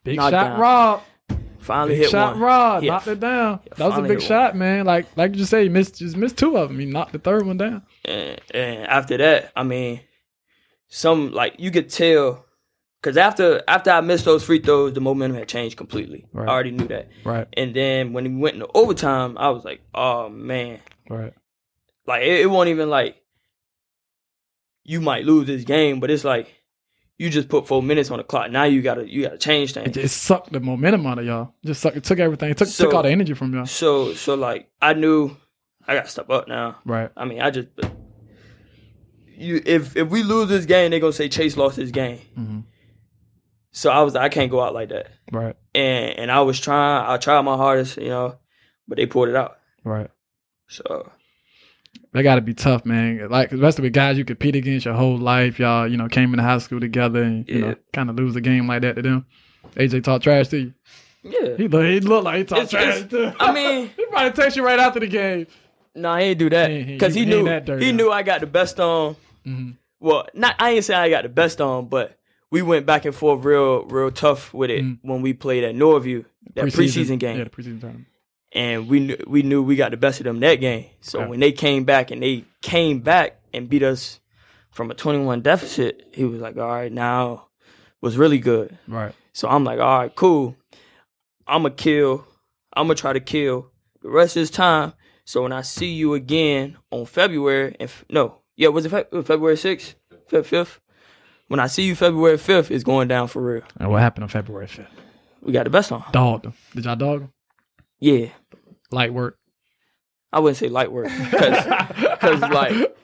Big shot, down. Rob. Finally big hit shot, one. Rob. Knocked it down. That was a big shot, man. Like you just say, he just missed two of them. He knocked the third one down. And after that, I mean, you could tell. Because after I missed those free throws, the momentum had changed completely. Right. I already knew that. Right. And then when we went into overtime, I was like, oh, man. Right. Like, it wasn't even like you might lose this game, but it's like you just put 4 minutes on the clock. Now you gotta change things. It sucked the momentum out of y'all. It took everything. It took all the energy from y'all. So like, I knew I got to step up now. Right. I mean, if we lose this game, they're going to say Chase lost this game. Mm-hmm. So I was like, I can't go out like that. Right. And I tried my hardest, but they pulled it out. Right. So they got to be tough, man. Like, especially with guys you compete against your whole life. Y'all, came into high school together and, kind of lose a game like that to them. AJ talk trash to you. Yeah. He looked like he talked trash too. I mean, he probably text you right after the game. No, he ain't do that. Because he knew I got the best on. Mm-hmm. Well, I ain't saying I got the best on, but we went back and forth real tough with it when we played at Northview, that preseason game. Yeah, the preseason tournament. And we knew we got the best of them that game. So when they came back and beat us from a 21 deficit, he was like, all right, now was really good. Right. So I'm like, all right, cool. I'm going to try to kill the rest of this time. So when I see you again on February, was it February 6th, 5th? When I see you February 5th, it's going down for real. And what happened on February 5th? We got the best on. Dogged them. Did y'all dog them? Yeah. Light work. I wouldn't say light work. Because like,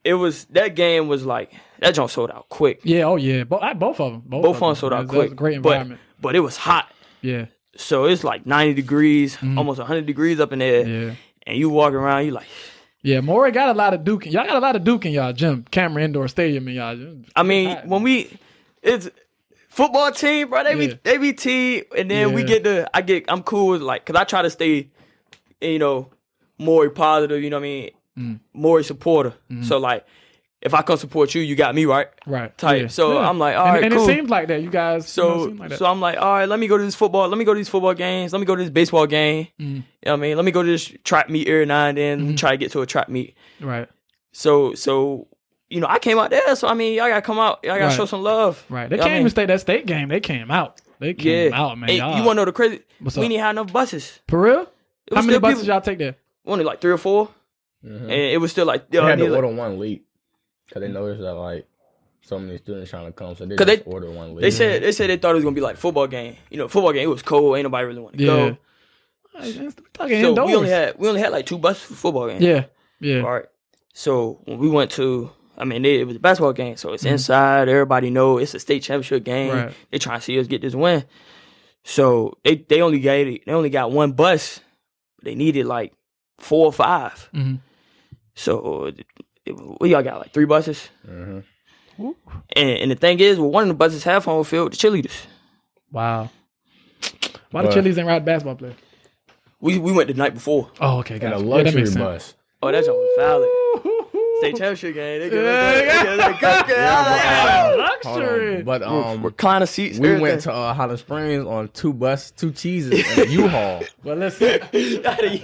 that game was like, that joint sold out quick. Yeah, oh yeah. Both of them. Both of them sold out quick. That was a great environment. But it was hot. Yeah. So it's like 90 degrees, almost 100 degrees up in there. Yeah. And you walking around, you like... Yeah, Maury got a lot of Duke. Y'all got a lot of Duke in y'all gym. Cameron Indoor Stadium in y'all gym. I mean, it's football team, bro. They be team, and then I'm cool with like, cause I try to stay, Maury positive. You know what I mean? Maury supporter. So like, if I come support you, you got me right. Right. Type. Yeah. So I'm like, all right, and cool. it seems like that. You guys. So like that. So I'm like, all right, let me go to this football. Let me go to these football games. Let me go to this baseball game. You know what I mean? Let me go to this track meet every now and then. Try to get to a track meet. Right. So I came out there. So I mean, y'all gotta come out. Y'all gotta show some love. Right. They can't even stay that state game. They came out. They came out, man. Hey, you wanna know the crazy? We didn't have enough buses. For real? How many buses y'all take there? Only like 3 or 4. And it was still like they had to order one late. Cause they noticed that like so many students trying to come, so they just ordered one late. They said they thought it was gonna be like football game. Football game. It was cold. Ain't nobody really want to go. So we only had like 2 buses for football game. Yeah. All right. So when we went to, it was a basketball game, so it's inside. Everybody know it's a state championship game. Right. They trying to see us get this win. So they only got 1 bus. They needed like 4 or 5. So. Y'all got like 3 buses. And the thing is, one of the buses half on field with the cheerleaders. Wow. Why the cheerleaders ain't ride basketball players? We went the night before. Oh, okay, got a luxury bus. Oh, that's on valid. State championship game. They give luxury. But recliner seats. We went to Holland Springs on 2 cheeses and a U-Haul. Well, listen. That is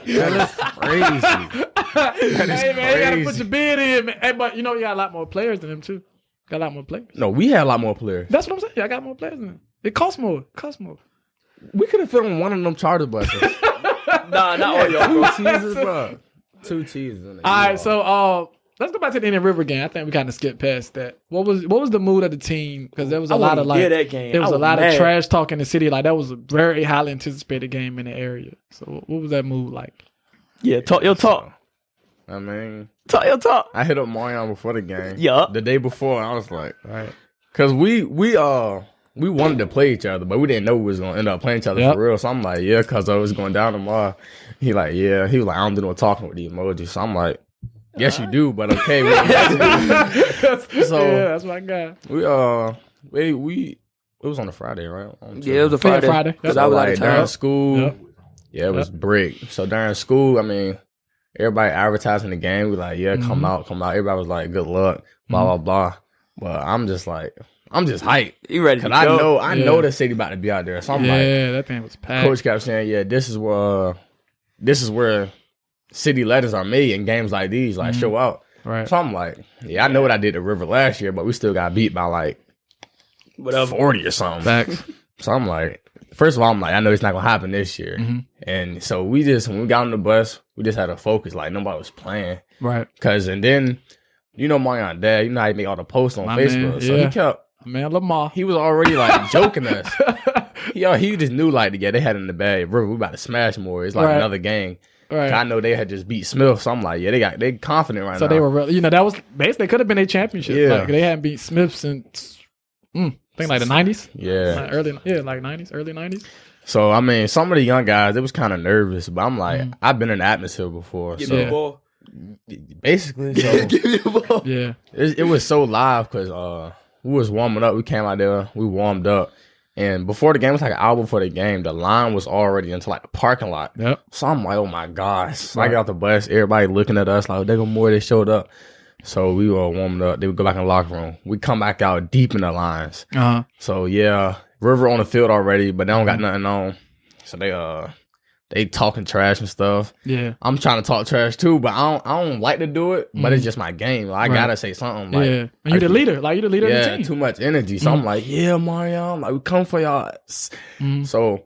crazy. Hey man, you gotta put your bid in, man. Hey, but you got a lot more players than them too. Got a lot more players. No, we had a lot more players. That's what I'm saying. I got more players than them. It costs more. We could have fit on one of them charter buses. Nah, not all y'all. 2 cheeses, bro. 2 cheeses. All right, so let's go back to the Indian River game. I think we kind of skipped past that. What was the mood of the team? Because there was a lot of like that game. There was a lot of trash talk in the city. Like that was a very highly anticipated game in the area. So what was that mood like? Yeah, talk your talk. I mean, talk your talk. I hit up Marion before the game. Yeah. The day before, I was like, all right, because we wanted to play each other, but we didn't know we was gonna end up playing each other for real. So I'm like, yeah, because I was going down tomorrow. He was like, I don't do no talking with the emojis. So I'm like, yes, you do, but okay. So yeah, that's my guy. It was on a Friday, right? Yeah, it was a Friday. Friday. Because I was like during school. Yeah, it was brick. So during school, I mean, everybody advertising the game. We like, yeah, come out. Everybody was like, good luck, blah blah blah. But I'm just hyped. You ready? Because I know the city about to be out there. So I'm like, that thing was packed. Coach kept saying, yeah, this is where city legends are made in games like these, like show out. Right. So I'm like, yeah, I know what I did to River last year, but we still got beat by like 40 or something. Facts. So I'm like, first of all, I know it's not gonna happen this year. And so when we got on the bus, we just had to focus, like nobody was playing. Right. And then, Marion's dad, how he make all the posts on Facebook. So he kept, Lamar. he was already like joking us. He just knew like, yeah, they had in the bag, River, we about to smash more. It's like another game. Right. I know they had just beat Smith, so I'm like, yeah, they confident right now. So they were really, that was basically could have been a championship. Yeah. Like they hadn't beat Smith since I think like the 90s. Yeah. Like 90s, early 90s. So I mean, some of the young guys, they was kind of nervous, but I'm like, I've been in the atmosphere before. Give me the ball. Basically, so give me the ball. Yeah. It was so live because we was warming up. We came out there, we warmed up. And before the game, it was like an hour before the game, the line was already into like the parking lot. Yep. So I'm like, oh my gosh. So I got off the bus, everybody looking at us like, they go more, they showed up. So we were warming up. They would go back in the locker room. We come back out deep in the lines. So yeah, River on the field already, but they don't got nothing on. So they talking trash and stuff. Yeah. I'm trying to talk trash too, but I don't like to do it, but it's just my game. Like, I gotta say something. Like, and you're the leader. Like, you're the leader of the team. Too much energy. So I'm like, yeah, Mario. Like, we come for y'all. So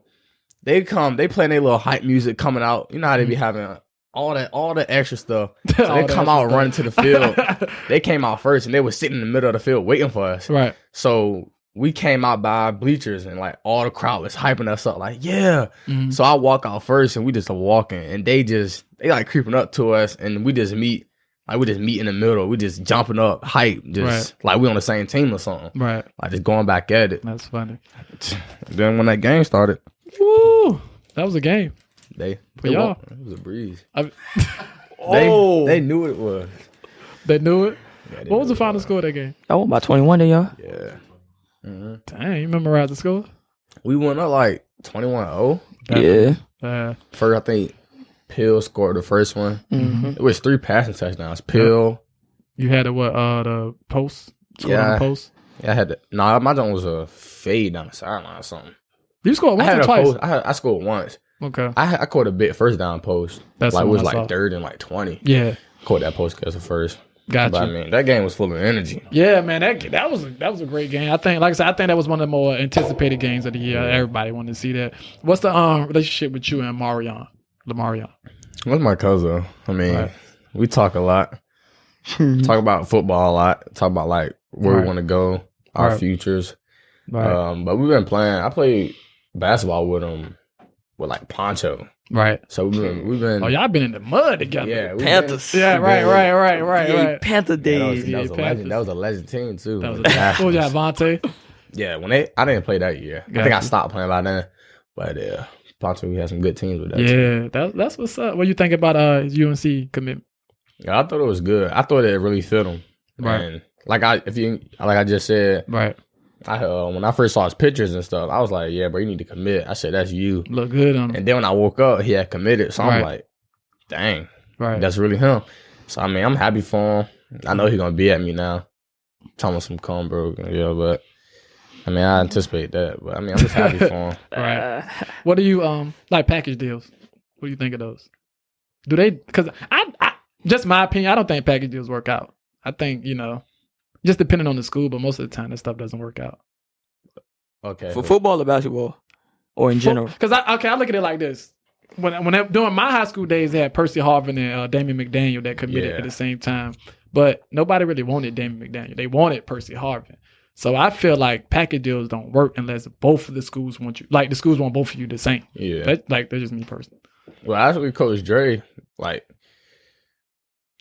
they play their little hype music coming out. You know how they be having all the extra stuff. So they come out running to the field. They came out first and they were sitting in the middle of the field waiting for us. Right. So we came out by bleachers and like all the crowd was hyping us up like, yeah. So I walk out first and we just are walking and they like creeping up to us and we just meet. Like we just meet in the middle. We just jumping up, hype, just like we on the same team or something. Right. Like just going back at it. That's funny. Then when that game started. Woo! That was a game. It was a breeze. They knew what it was. They knew it? Yeah, what was the final score of that game? I won by 21 then, y'all. Yeah. Dang, you memorized the score? We went up like 21-0. Yeah. First, I think Pill scored the first one. It was 3 passing touchdowns. Pill. You had the post? Yeah. Post? Yeah, I had my jump was a fade down the sideline or something. You scored once or twice? I scored once. Okay. I caught a bit first down post. That's like it was like third and like 20. Yeah. Caught that post as a first. Gotcha. But I mean, that game was full of energy. Yeah, man, that was a great game. I think, like I said, that was one of the more anticipated games of the year. Everybody wanted to see that. What's the relationship with you and Lamarion? What's my cousin? I mean, we talk a lot. Talk about football a lot. Talk about like where we want to go, our futures. Right. But we've been playing. I played basketball with him with like Poncho. Right. So we've been. Oh, y'all been in the mud together. Yeah, Panthers. Right. Panther days. That was a legend team too. That was Vontae. Yeah, I didn't play that year. I think I stopped playing by then. But Poncho, we had some good teams with that. Yeah, that's what's up. What do you think about UNC commitment? Yeah, I thought it was good. I thought it really fit him. Right. And like I just said. Right. When I first saw his pictures and stuff, I was like, yeah, bro, you need to commit. I said, that's you. Look good on him. And then when I woke up, he had committed. So I'm like, dang, that's really him. So, I mean, I'm happy for him. I know he's going to be at me now. Telling me some calm, bro. Yeah, but, I mean, I anticipate that. But, I mean, I'm just happy for him. Right. What do you, like package deals? What do you think of those? Do they, because I just my opinion, I don't think package deals work out. I think, just depending on the school, but most of the time that stuff doesn't work out. Okay. For football or basketball? Or in general? Because I look at it like this. During my high school days, they had Percy Harvin and Damian McDaniel that committed at the same time. But nobody really wanted Damian McDaniel. They wanted Percy Harvin. So I feel like package deals don't work unless both of the schools want you. Like the schools want both of you the same. Yeah. That's just me personally. Well, actually, Coach Dre, like,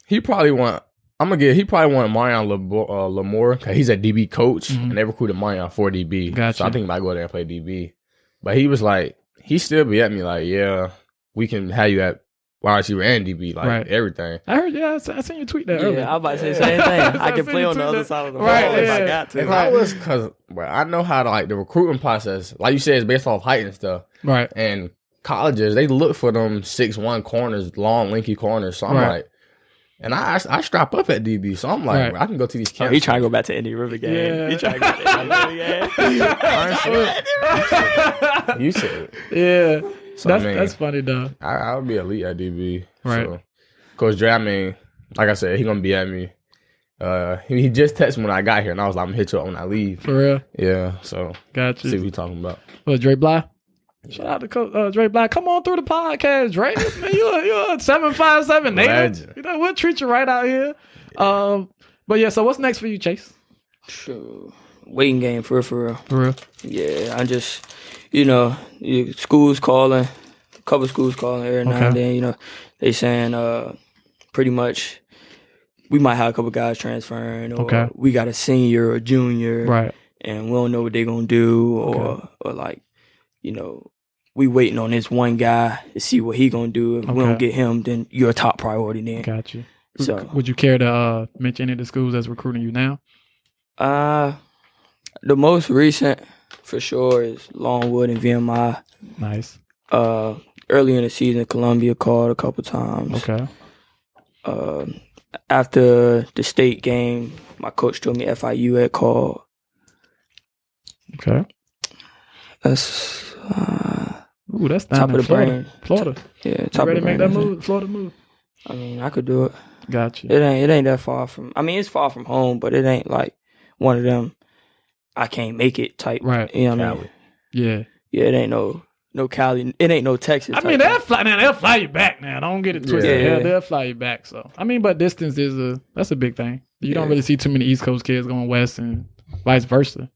he probably wanted Marion Lamore because he's a DB coach, and they recruited Marion for DB. Gotcha. So I think he might go there and play DB. But he was like, he still be at me like, yeah, we can have you at wide receiver and DB, like everything. I heard, I seen you tweet that earlier. Yeah, I was about to say the same thing. I can play on the other side of the ball if I got to. If I was, because I know how to, like, the recruiting process, like you said, is based off height and stuff. Right. And colleges, they look for them 6'1" corners, long, lanky corners. So I'm like, and I strap up at DB. So I'm like, I can go to these camps. He trying to go back to Indian River game. Yeah. He trying to go to Indian River game. You said it. Yeah. So, that's funny, though. I would be elite at DB. Right. So, Coach Dre, I mean, like I said, he going to be at me. He just texted me when I got here, and I was like, I'm going to hit you up when I leave. For real? Yeah, so. Got you. See what he talking about. Well, Dre Bly? Shout out to Coach Dre Bly. Come on through the podcast, Dre. Man, you're a 757 native. You know, we'll treat you right out here. But yeah, so what's next for you, Chase? Sure. Waiting game for real. For real? Yeah, I just, schools calling, a couple schools calling every now and then, they saying pretty much we might have a couple guys transferring, or we got a senior or junior, right? And we don't know what they're gonna do, or like, we waiting on this one guy to see what he gonna do. If we don't get him, then you're a top priority then. Got you. So, would you care to mention any of the schools that's recruiting you now? The most recent, for sure, is Longwood and VMI. Nice. Early in the season, Columbia called a couple times. Okay. After the state game, my coach told me FIU had called. Okay. That's that's down top of the Florida. brain. Florida. Yeah, top you ready of the to make that move? Florida move. I mean, I could do it. Got you. It ain't that far from. I mean, it's far from home, but it ain't like one of them I can't make it type. Right. You know what I mean? Yeah. Yeah, it ain't no Cali. It ain't no Texas. I mean, they'll fly you back now. Don't get it twisted. Yeah. They'll fly you back. So I mean, but distance that's a big thing. You don't really see too many East Coast kids going west and vice versa.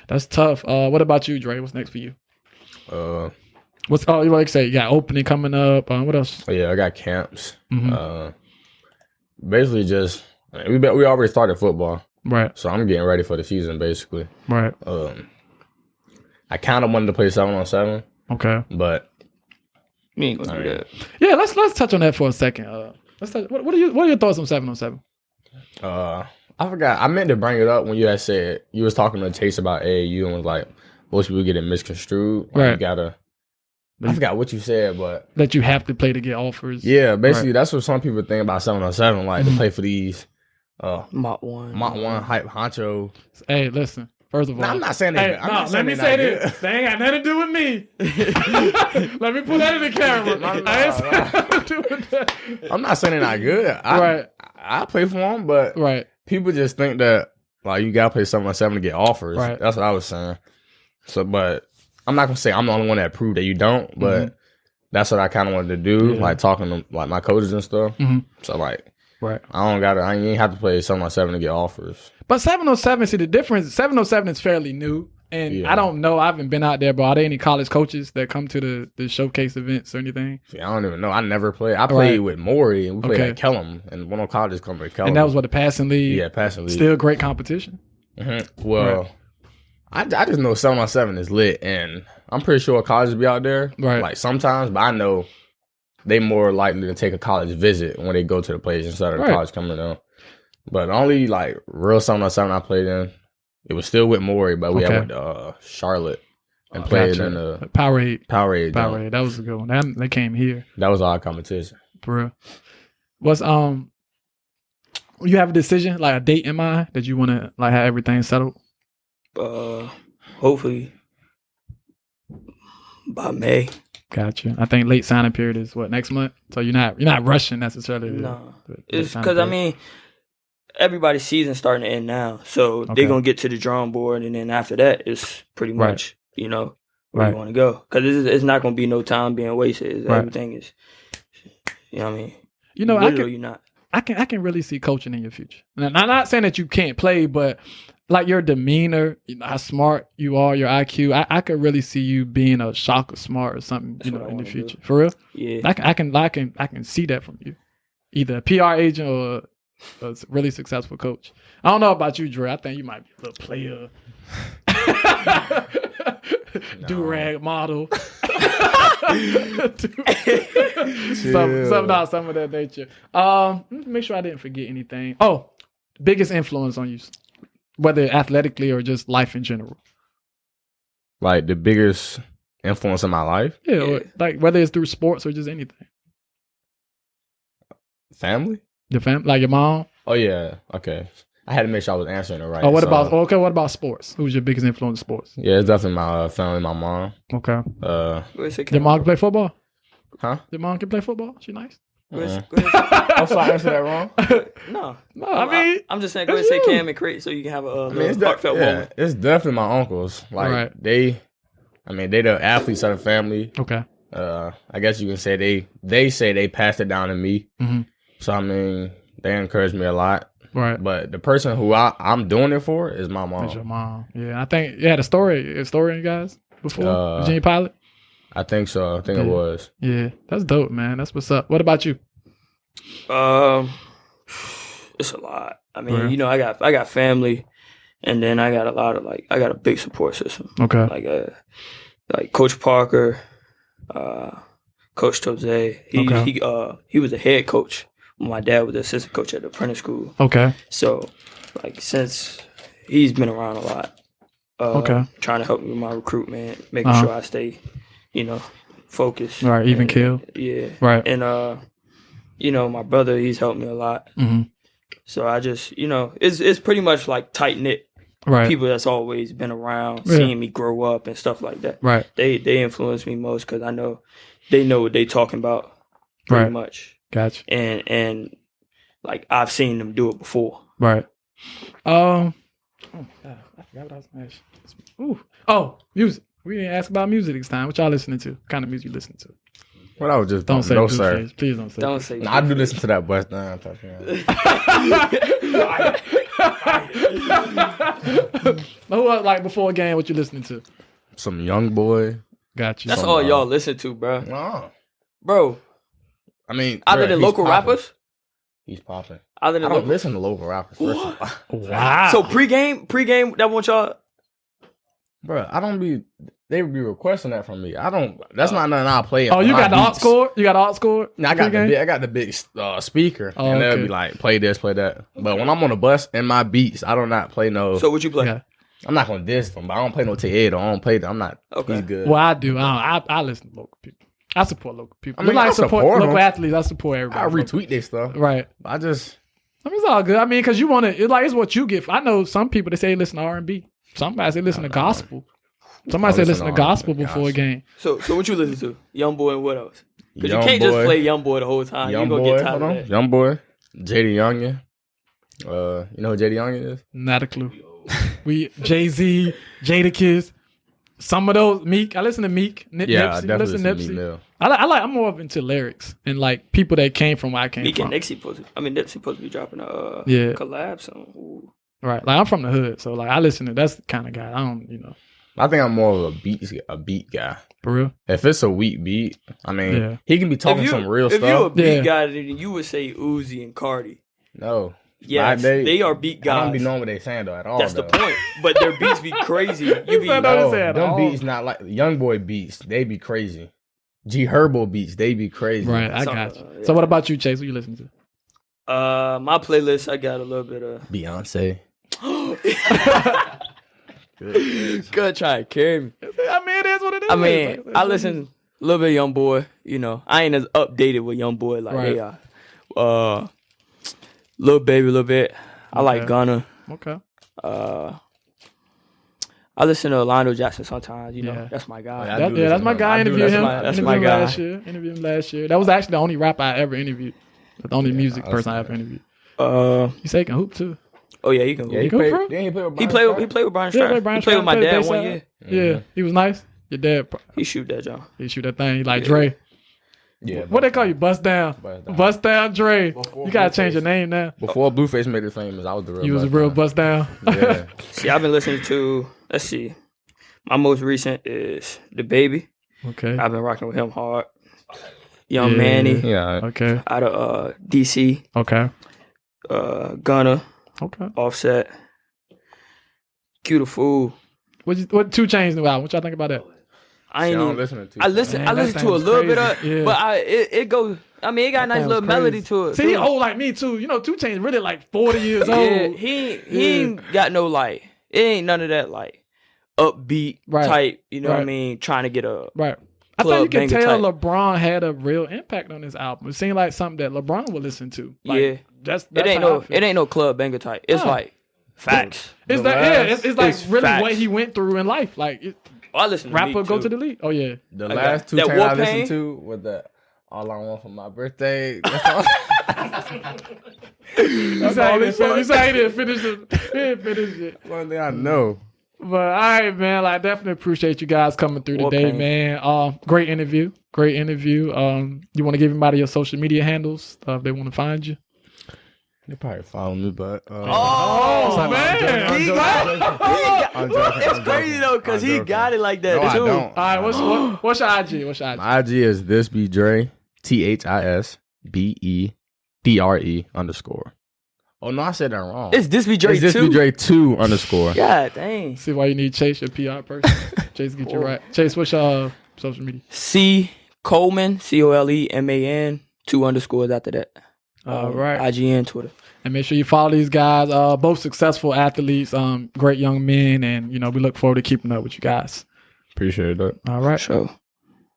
That's tough. What about you, Dre? What's next for you? What's you like to say? You got opening coming up. What else? Oh, yeah, I got camps. Basically, just we already started football, right? So I'm getting ready for the season, basically, right? I kind of wanted to play 7-on-7. Okay, but we ain't gonna do that. Yeah, let's touch on that for a second. What are your thoughts on 7-on-7? I forgot. I meant to bring it up when you had said you was talking to Chase about AAU and was like most people get it misconstrued. Like, right. You gotta. I forgot what you said, but that you have to play to get offers. Yeah, basically that's what some people think about 7-on-7, like to play for these Mach 1 hype honcho. Hey, listen. First of all, I'm not saying that. Let me say this. They ain't got nothing to do with me. Let me put that in the camera. I'm not saying they're not good. I play for them, but people just think that like you gotta play 7-on-7 to get offers. Right. That's what I was saying. So, but I'm not gonna say I'm the only one that proved that you don't, but that's what I kind of wanted to do, like talking to like my coaches and stuff. So like, I ain't have to play 7-on-7 to get offers. But 7-on-7, see the difference. 7-on-7 is fairly new, and I don't know. I haven't been out there, but are there any college coaches that come to the showcase events or anything? See, I don't even know. I never played. I played with Maury, and we played at Kellum, and one of the colleges come to Kellum. And that was what, the passing league? Yeah, passing league. Still great competition. Well. I just know 7-on-7 is lit, and I'm pretty sure colleges be out there, like sometimes, but I know they more likely to take a college visit when they go to the place instead of the college coming down. But the only like real 7-on-7 I played in, it was still with Maury, but we went to Charlotte and played in the Powerade. Powerade. That was a good one. They came here. That was our competition. For real. What's you have a decision, like a date in mind that you want to like have everything settled? Hopefully by May. Gotcha. I think late signing period is what, next month? So you're not rushing necessarily. No, it's because I mean everybody's season starting to end now, so they're gonna get to the drawing board, and then after that, it's pretty much where you want to go, because it's not gonna be no time being wasted. Everything is, you know what I mean. I can really see coaching in your future. And I'm not saying that you can't play, but like your demeanor, how smart you are, your IQ, I could really see you being a shocker smart or something, in the future. For real? Yeah. I can see that from you. Either a PR agent or a really successful coach. I don't know about you, Dre. I think you might be a little player. Do-rag model. Some of that nature. Make sure I didn't forget anything. Oh, biggest influence on you, whether athletically or just life in general. Like the biggest influence in my life? Yeah, or, like whether it's through sports or just anything. Family? Your family, like your mom? Oh yeah. Okay. I had to make sure I was answering it right. Oh, what about sports? Who's your biggest influence in sports? Yeah, it's definitely my family, my mom. Okay. Your mom can play football? Huh? Your mom can play football? She nice? Go ahead. I'm sorry, I answered that wrong. No, I mean, I'm just saying. Go ahead and say Kam and Craig so you can have a heartfelt moment. It's definitely my uncles. Like they the athletes of the family. Okay. I guess you can say they say they passed it down to me. Mm-hmm. So I mean, they encourage me a lot. Right. But the person who I'm doing it for is my mom. It's your mom. Yeah, I think you had a story you guys before Virginia Pilot. I think so. I think it was. Yeah, that's dope, man. That's what's up. What about you? It's a lot. I mean, you know, I got family, and then I got a lot of I got a big support system. Okay. Like Coach Parker, Coach Jose. He was a head coach when my dad was the assistant coach at the apprentice school. Okay. So, since he's been around a lot. Trying to help me with my recruitment, making sure I stay, focused. Right, even keel. Yeah. Right. And, my brother, he's helped me a lot. Mm-hmm. So I just, it's pretty much like tight-knit. Right. People that's always been around, seeing me grow up and stuff like that. Right. They influence me most because I know they know what they talking about pretty much. Gotcha. And I've seen them do it before. Right. Oh, God, I forgot what I was going to ask. Oh, music. We didn't ask about music this time. What y'all listening to? What kind of music you listening to? Well, I was just don't say no, sir. Please don't say. Don't say. No, I do listen to that bust down. Like before a game, what you listening to? Some Young Boy. Got you. That's all y'all listen to, bro. No, bro. I mean, other than local rappers, he's popping. I don't listen to local rappers. Wow. So pregame, that want y'all. Bro, I don't be. They would be requesting that from me. I don't. That's not nothing I play. Oh, you got the aux cord? You got the aux cord? No, I got the big speaker, and they'll be like, play this, play that. But when I'm on the bus in my beats, I do not play no. So what you play? Okay. I'm not gonna diss them, but I don't play no Ted. I don't play them. I'm not. Okay. He's good. Well, I do. I listen to local people. I support local people. I support local athletes. I support everybody. I retweet their stuff. Right. I mean, it's all good. I mean, because you want to. It's what you get. I know some people, they say they listen to R&B. Somebody say listen to gospel. Somebody say listen to gospel before a game. So what you listen to? Young Boy and what else? Because you can't just play Young Boy the whole time. You're going to get tired of that. Young Boy, JD Youngin. You know who JD Youngin is? Not a clue. Jay-Z, Jadakiss, some of those, Meek. I listen to Meek. Nipsey. I definitely listen to Meek Mill. I'm more into lyrics and like people that came from where I came Meek from. Meek and Nipsey supposed to be dropping a collab song. Ooh. Right. Like I'm from the hood, so like I listen to that's the kind of guy. I don't, I think I'm more of a beat guy. For real? If it's a weak beat, I mean, he can be talking some real stuff. If you're a beat guy, then you would say Uzi and Cardi. No. Yeah, they are beat guys. I don't be knowing what they saying though at all. That's the point. But their beats be crazy. Them beats not like Young Boy beats. They be crazy. G Herbo beats. They be crazy. Right, I got you. So what about you, Chase? What you listen to? My playlist, I got a little bit of Beyonce. Good try to carry me. I mean, it is what it is. I mean, I listen a little bit of Young Boy. I ain't as updated with Young Boy like they are. Lil Baby a little bit. I like Gunna. Okay. I listen to Lionel Jackson sometimes. That's my guy. That's my guy. Interviewed him. That's my guy. Interviewed him last year. That was actually the only rapper I ever interviewed. The only music person I ever interviewed. He say he can hoop too. Oh yeah, he can hoop. Yeah, he played with Brian. He played with Brian Strayer. He played with my dad 1 year. Yeah, he was nice. Your dad. He shoot that John. He shoot that thing. He like Dre. Yeah. What they call you? Bust down. Bust down Dre. You gotta change your name now. Before Blueface made it famous, I was the real. You was a real bust down. Yeah. See, I've been listening to. Let's see. My most recent is The Baby. Okay. I've been rocking with him hard. Young Manny. Yeah. Okay. Out of DC. Okay. Gunna. Okay. Offset. Q the Fool. What 2 Chainz new album? What y'all think about that? I listen to a little bit of, but it goes. I mean, it got a nice little melody to it. See, he old like me too. 2 Chainz really like 40 years old. He ain't got no it ain't none of that upbeat type. You know what I mean? Trying to get a I think you can tell LeBron had a real impact on this album. It seemed like something that LeBron would listen to. Like, that's it ain't no club banger type. It's like facts. It's like it's really facts. What he went through in life. Like I listen to rapper go to the league. Oh yeah. The last two tapes I listened to was the All I Want for My Birthday. That's all. You say he didn't finish it. One thing I know. But all right, man. I definitely appreciate you guys coming through today, man. Great interview. You want to give everybody your social media handles if they want to find you? They probably follow me, but man, it's crazy though because he got it like that too. All right, what's your IG? My IG is thisbedre THISBEDRE _. Oh no, I said that wrong. It's thisbedre 2. It's thisbedre 2 _. God dang. See why you need Chase, your PR person. Chase get you right. Chase, what's your social media? Coleman COLEMAN 2 _ after that. All right. IG and Twitter. And make sure you follow these guys. Both successful athletes, great young men, and we look forward to keeping up with you guys. Appreciate that. All right. Sure.